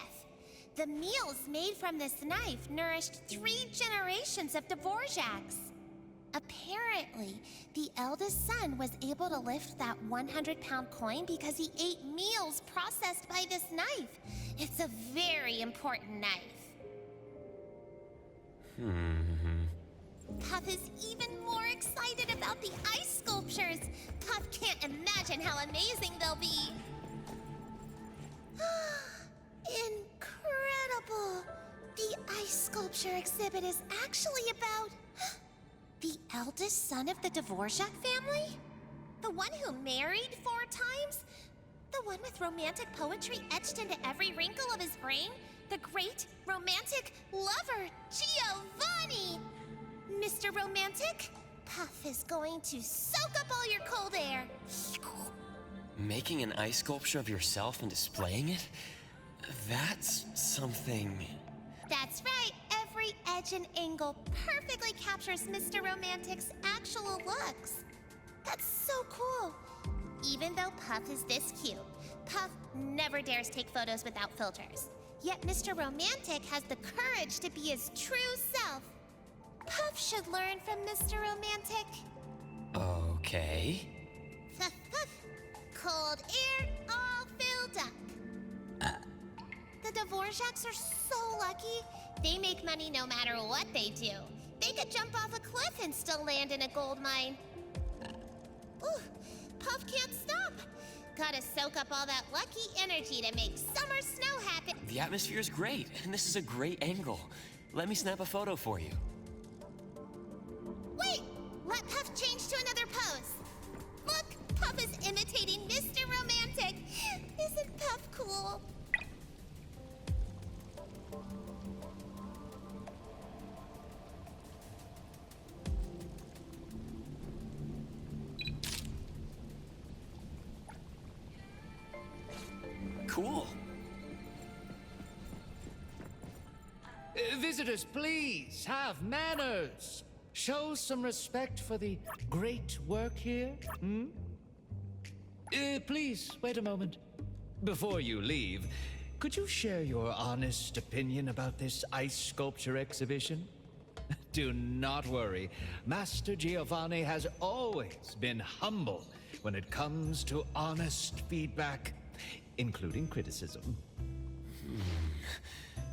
The meals made from this knife nourished 3 generations of Dvoraks. Apparently, the eldest son was able to lift that 100-pound coin because he ate meals processed by this knife. It's a very important knife. Puff is even more excited about the ice sculptures. Puff can't imagine how amazing they'll be. Incredible! The ice sculpture exhibit is actually about the eldest son of the Dvorak family? The one who married 4 times? The one with romantic poetry etched into every wrinkle of his brain? The great romantic lover, Giovanni! Mr. Romantic, Puff is going to soak up all your cold air. Making an ice sculpture of yourself and displaying it? That's something... That's right. Every edge and angle perfectly captures Mr. Romantic's actual looks. That's so cool. Even though Puff is this cute, Puff never dares take photos without filters. Yet Mr. Romantic has the courage to be his true self. Puff should learn from Mr. Romantic. Okay. Cold air all filled up. The Dvoraks are so lucky. They make money no matter what they do. They could jump off a cliff and still land in a gold mine. Ooh, Puff can't stop. Gotta soak up all that lucky energy to make summer snow happen. The atmosphere is great, and this is a great angle. Let me snap a photo for you. Wait! Let Puff change to another pose. Look, Puff is imitating Mr. Romantic. Isn't Puff cool? Cool. Visitors, please have manners. Show some respect for the great work here. Please, wait a moment. Before you leave, could you share your honest opinion about this ice sculpture exhibition? Do not worry. Master Giovanni has always been humble when it comes to honest feedback, including criticism.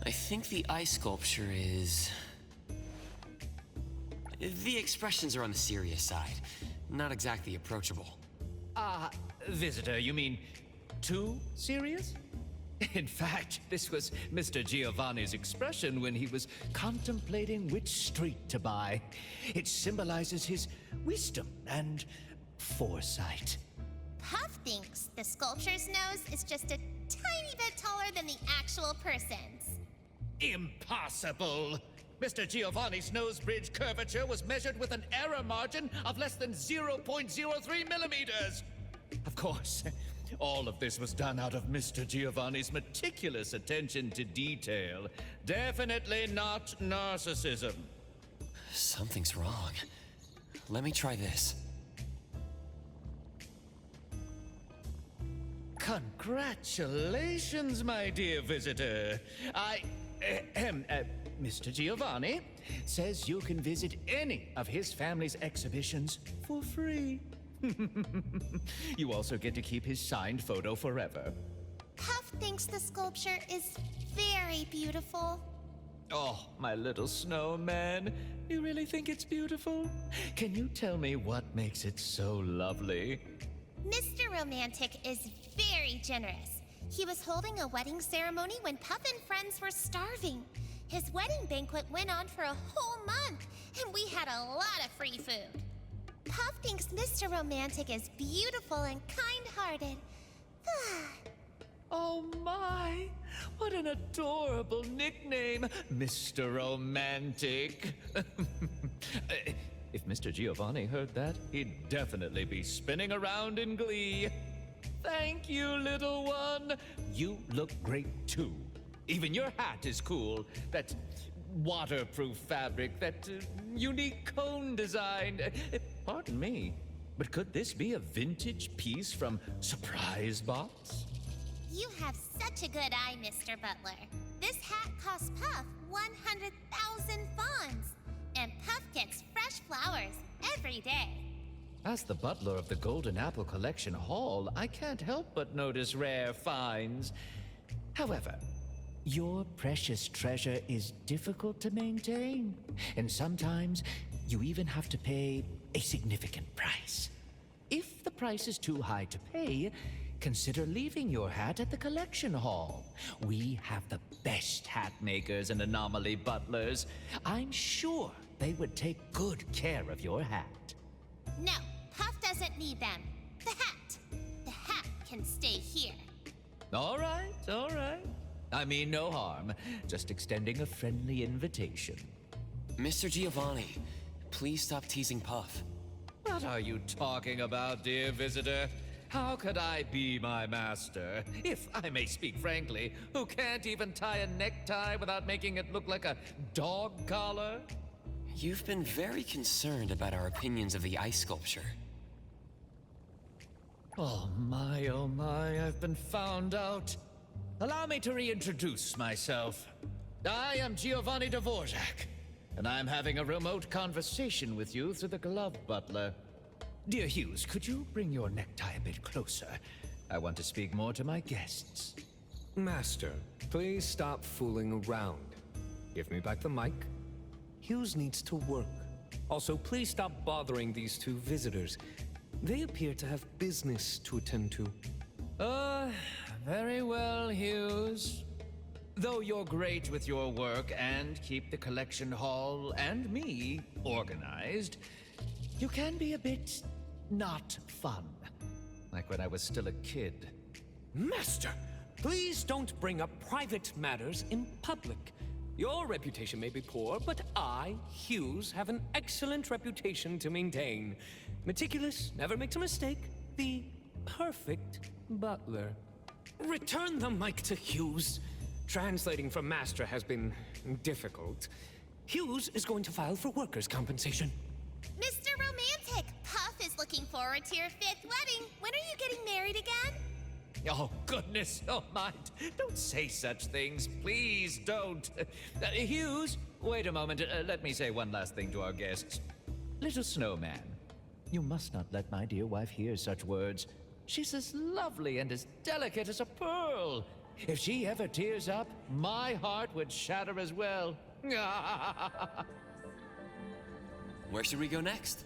I think the ice sculpture is... The expressions are on the serious side, not exactly approachable. Visitor, you mean too serious? In fact, this was Mr. Giovanni's expression when he was contemplating which street to buy. It symbolizes his wisdom and foresight. Puff thinks the sculpture's nose is just a tiny bit taller than the actual person's. Impossible! Mr. Giovanni's nose bridge curvature was measured with an error margin of less than 0.03 millimeters. Of course, all of this was done out of Mr. Giovanni's meticulous attention to detail. Definitely not narcissism. Something's wrong. Let me try this. Congratulations, my dear visitor. Mr. Giovanni says you can visit any of his family's exhibitions for free. You also get to keep his signed photo forever. Puff thinks the sculpture is very beautiful. Oh, my little snowman. You really think it's beautiful? Can you tell me what makes it so lovely? Mr. Romantic is very generous. He was holding a wedding ceremony when Puff and friends were starving. His wedding banquet went on for a whole month, and we had a lot of free food. Puff thinks Mr. Romantic is beautiful and kind-hearted. Oh my! What an adorable nickname, Mr. Romantic. If Mr. Giovanni heard that, he'd definitely be spinning around in glee. Thank you, little one. You look great too. Even your hat is cool. That waterproof fabric, that unique cone design. Pardon me, but could this be a vintage piece from Surprise Box? You have such a good eye, Mr. Butler. This hat costs Puff 100,000 fawns, and Puff gets fresh flowers every day. As the butler of the Golden Apple Collection Hall, I can't help but notice rare finds. However, your precious treasure is difficult to maintain, and sometimes you even have to pay a significant price. If the price is too high to pay, consider leaving your hat at the collection hall. We have the best hat makers and anomaly butlers. I'm sure they would take good care of your hat. No, Puff doesn't need them. The hat. The hat can stay here. All right, all right. I mean no harm, just extending a friendly invitation. Mr. Giovanni, please stop teasing Puff. What are you talking about, dear visitor? How could I be my master, if I may speak frankly, who can't even tie a necktie without making it look like a dog collar? You've been very concerned about our opinions of the ice sculpture. Oh my, I've been found out. Allow me to reintroduce myself. I am Giovanni Dvorak, and I'm having a remote conversation with you through the glove butler. Dear Hughes, could you bring your necktie a bit closer? I want to speak more to my guests. Master, please stop fooling around. Give me back the mic. Hughes needs to work. Also, please stop bothering these two visitors. They appear to have business to attend to. Very well, Hughes. Though you're great with your work and keep the collection hall and me organized, you can be a bit not fun. Like when I was still a kid. Master, please don't bring up private matters in public. Your reputation may be poor, but I, Hughes, have an excellent reputation to maintain. Meticulous, never makes a mistake, the perfect butler. Return the mic to Hughes. Translating from Master has been difficult. Hughes is going to file for workers' compensation. Mr. Romantic, Puff is looking forward to your 5th wedding. When are you getting married again? Oh, goodness, oh my. Don't say such things. Please don't. Hughes, wait a moment. Let me say one last thing to our guests. Little snowman, you must not let my dear wife hear such words. She's as lovely and as delicate as a pearl. If she ever tears up, my heart would shatter as well. Where should we go next?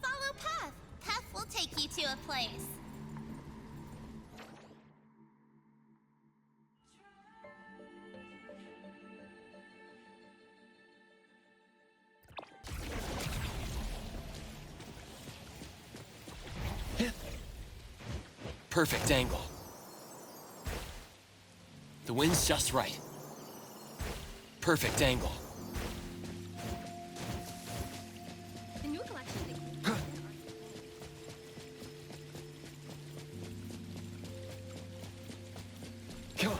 Follow Puff. Puff will take you to a place. Perfect angle. The wind's just right. Perfect angle. The new collection includes Come on.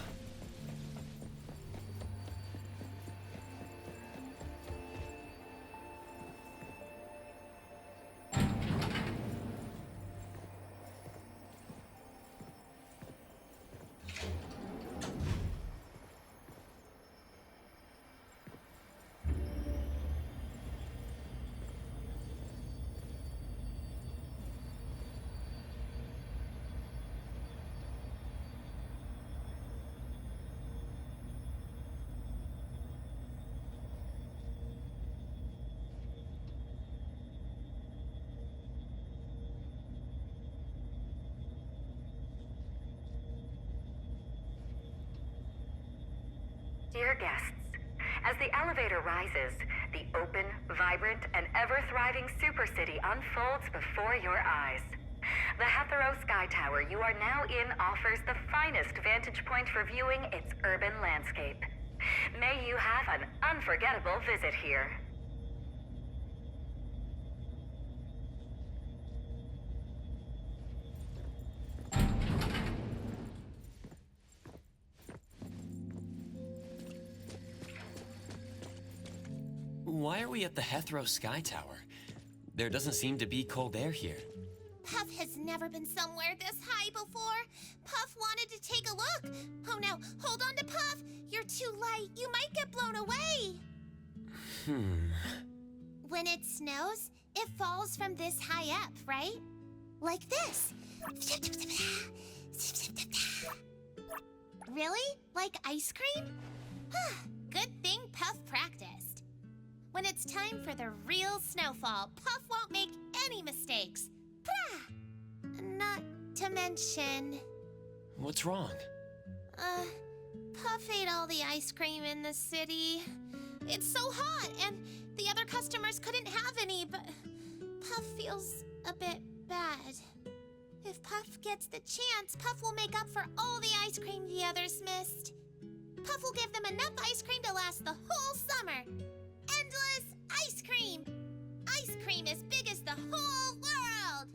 Dear guests, as the elevator rises, the open, vibrant, and ever-thriving Super City unfolds before your eyes. The Hetero Sky Tower you are now in offers the finest vantage point for viewing its urban landscape. May you have an unforgettable visit here. Why are we at the Hetero Sky Tower? There doesn't seem to be cold air here. Puff has never been somewhere this high before. Puff wanted to take a look. Oh no, hold on to Puff. You're too light. You might get blown away. When it snows, it falls from this high up, right? Like this. Really? Like ice cream? Good thing Puff practiced. When it's time for the real snowfall, Puff won't make any mistakes. Not to mention... What's wrong? Puff ate all the ice cream in the city. It's so hot, and the other customers couldn't have any, but Puff feels a bit bad. If Puff gets the chance, Puff will make up for all the ice cream the others missed. Puff will give them enough ice cream to last the whole summer. Endless ice cream! Ice cream as big as the whole world!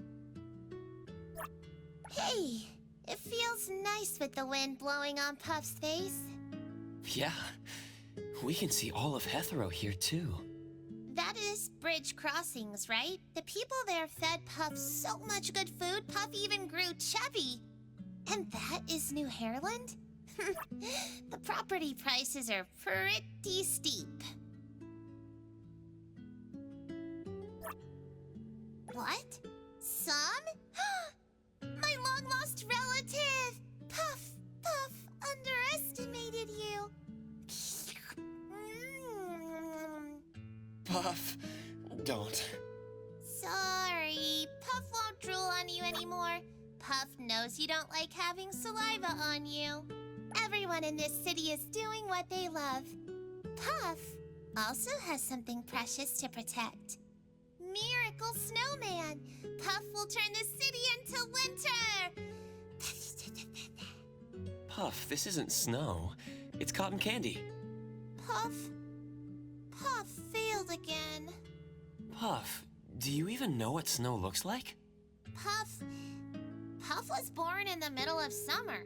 Hey, it feels nice with the wind blowing on Puff's face. Yeah. We can see all of Hetero here, too. That is Bridge Crossings, right? The people there fed Puff so much good food, Puff even grew chubby. And that is New Hairland? The property prices are pretty steep. What? Some? My long-lost relative! Puff underestimated you. Puff, don't. Sorry, Puff won't drool on you anymore. Puff knows you don't like having saliva on you. Everyone in this city is doing what they love. Puff also has something precious to protect. Miracle Snowman! Puff will turn the city into winter! Puff, this isn't snow. It's cotton candy. Puff failed again. Puff, do you even know what snow looks like? Puff was born in the middle of summer.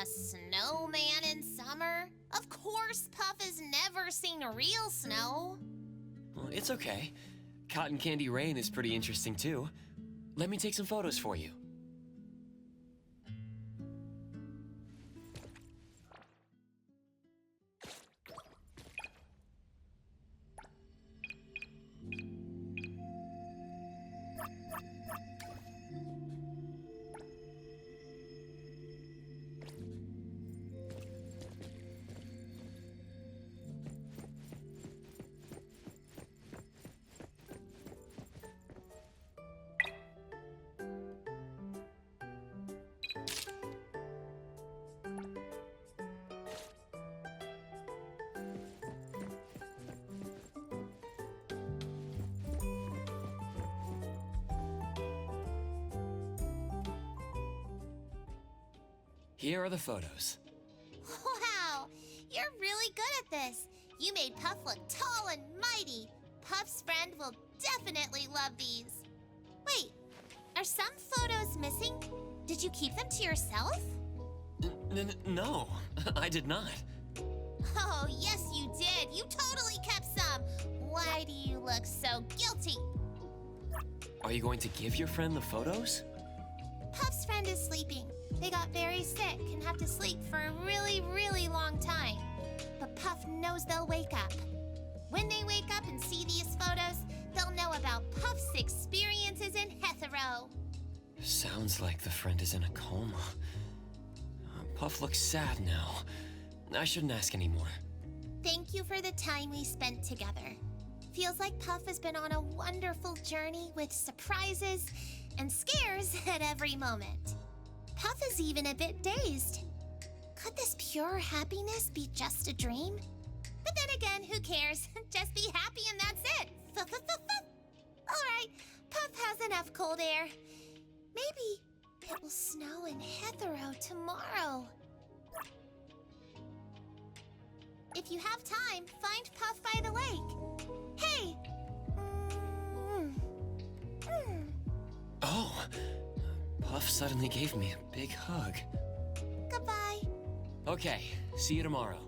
A snowman in summer? Of course Puff has never seen real snow. Well, it's okay. Cotton candy rain is pretty interesting, too. Let me take some photos for you. Here are the photos. Wow, you're really good at this. You made Puff look tall and mighty. Puff's friend will definitely love these. Wait, are some photos missing? Did you keep them to yourself? No, I did not. Oh, yes you did. You totally kept some. Why do you look so guilty? Are you going to give your friend the photos? Puff's friend is sleeping. They got very sick and have to sleep for a really, really long time. But Puff knows they'll wake up. When they wake up and see these photos, they'll know about Puff's experiences in Hetero. Sounds like the friend is in a coma. Puff looks sad now. I shouldn't ask anymore. Thank you for the time we spent together. Feels like Puff has been on a wonderful journey with surprises and scares at every moment. Puff is even a bit dazed. Could this pure happiness be just a dream? But then again, who cares? Just be happy and that's it. Alright, Puff has enough cold air. Maybe it will snow in Hetero tomorrow. If you have time, find Puff by the lake. Hey! Oh, Puff suddenly gave me a big hug. Goodbye. Okay, see you tomorrow.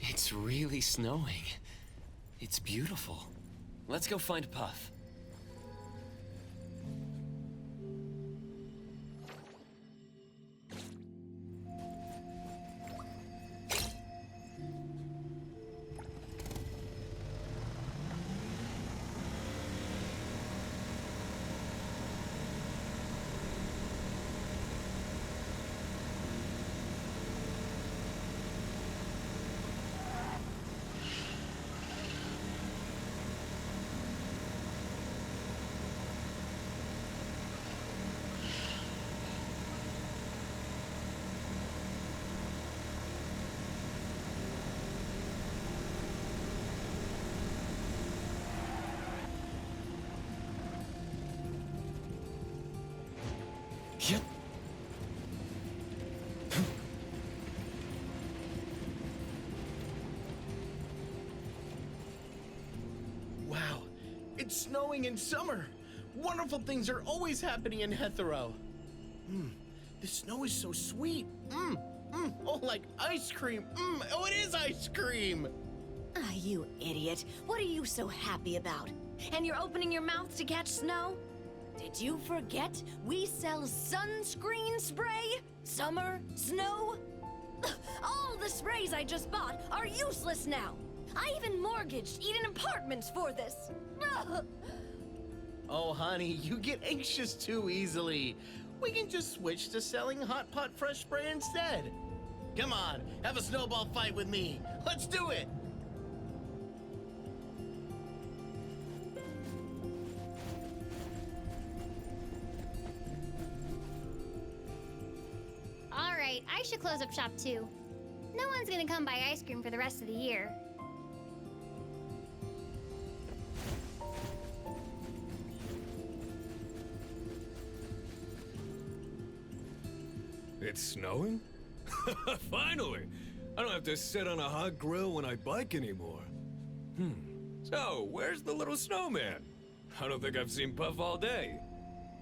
It's really snowing. It's beautiful. Let's go find Puff. Yep. Wow, it's snowing in summer. Wonderful things are always happening in Hetero. The snow is so sweet. Oh, like ice cream. Oh, it is ice cream. Ah, you idiot. What are you so happy about? And you're opening your mouth to catch snow? Did you forget we sell sunscreen spray? Summer? Snow? All the sprays I just bought are useless now. I even mortgaged Eden Apartments for this. Oh, honey, you get anxious too easily. We can just switch to selling Hot Pot Fresh Spray instead. Come on, have a snowball fight with me. Let's do it. Alright, I should close up shop too. No one's gonna come buy ice cream for the rest of the year. It's snowing? Finally! I don't have to sit on a hot grill when I bike anymore. So, where's the little snowman? I don't think I've seen Puff all day.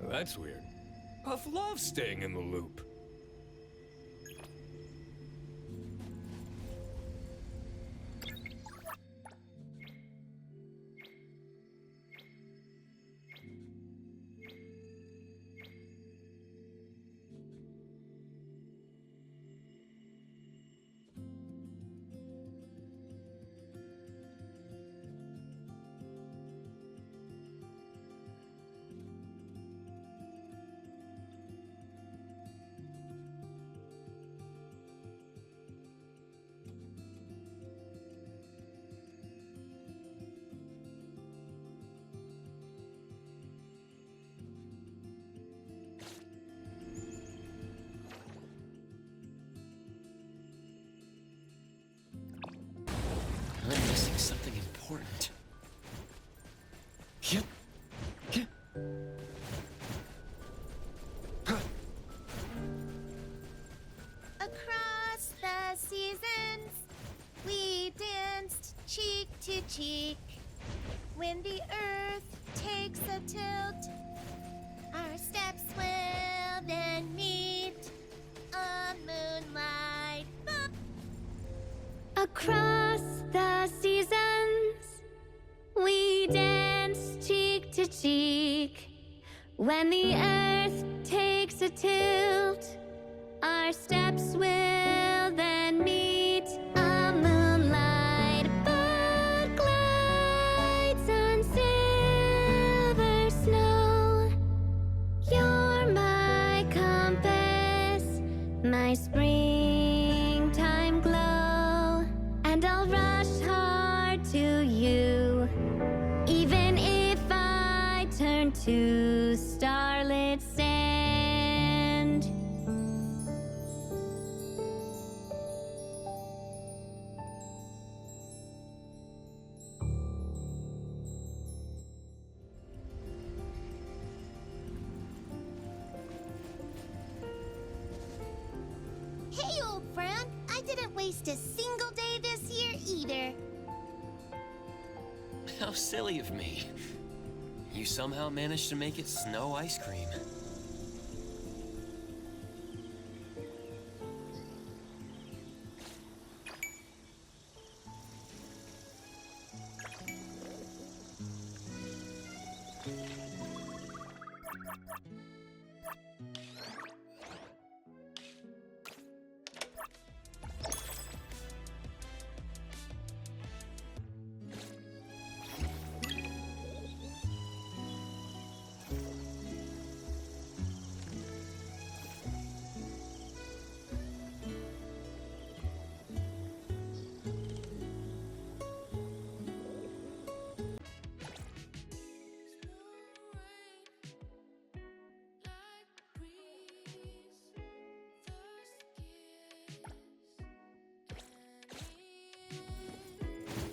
That's weird. Puff loves staying in the loop. important. Across the seasons, we danced cheek to cheek. When the earth takes a tilt, our steps will then meet a moonlight bump. Across the seasons, we dance cheek to cheek. When the earth takes a tilt, our steps will then meet a moonlight boat glides on silver snow. You're my compass, my springtime glow, and I'll rush hard to you, even if I turn to starlit sand. Hey, old friend, I didn't waste a single day this year either. How silly of me. You somehow managed to make it snow ice cream.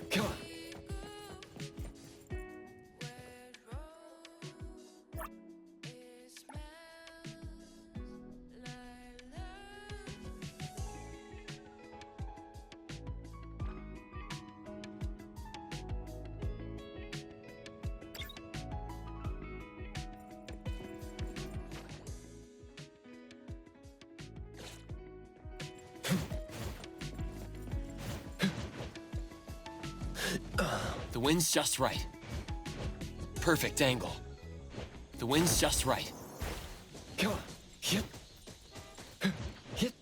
Come on. The wind's just right. Perfect angle. The wind's just right. Come on. Hit. Hit.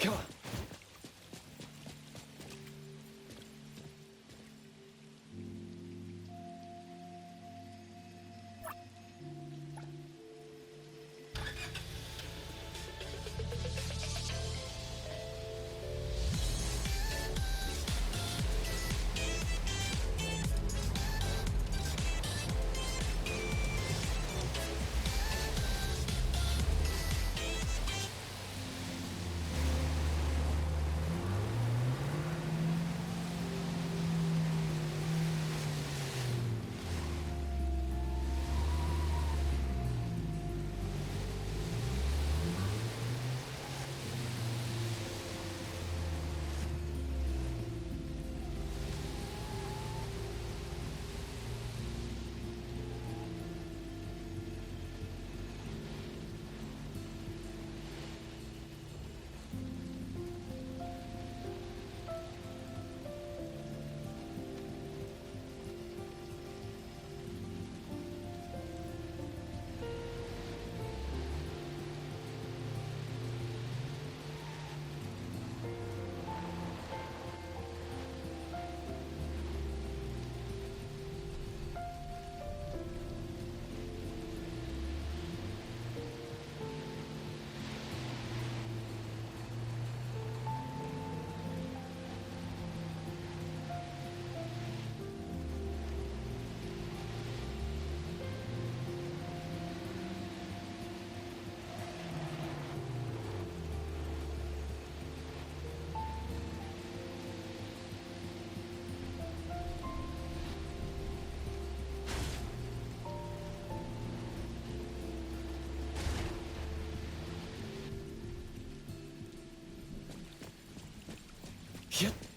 Come on. Yep.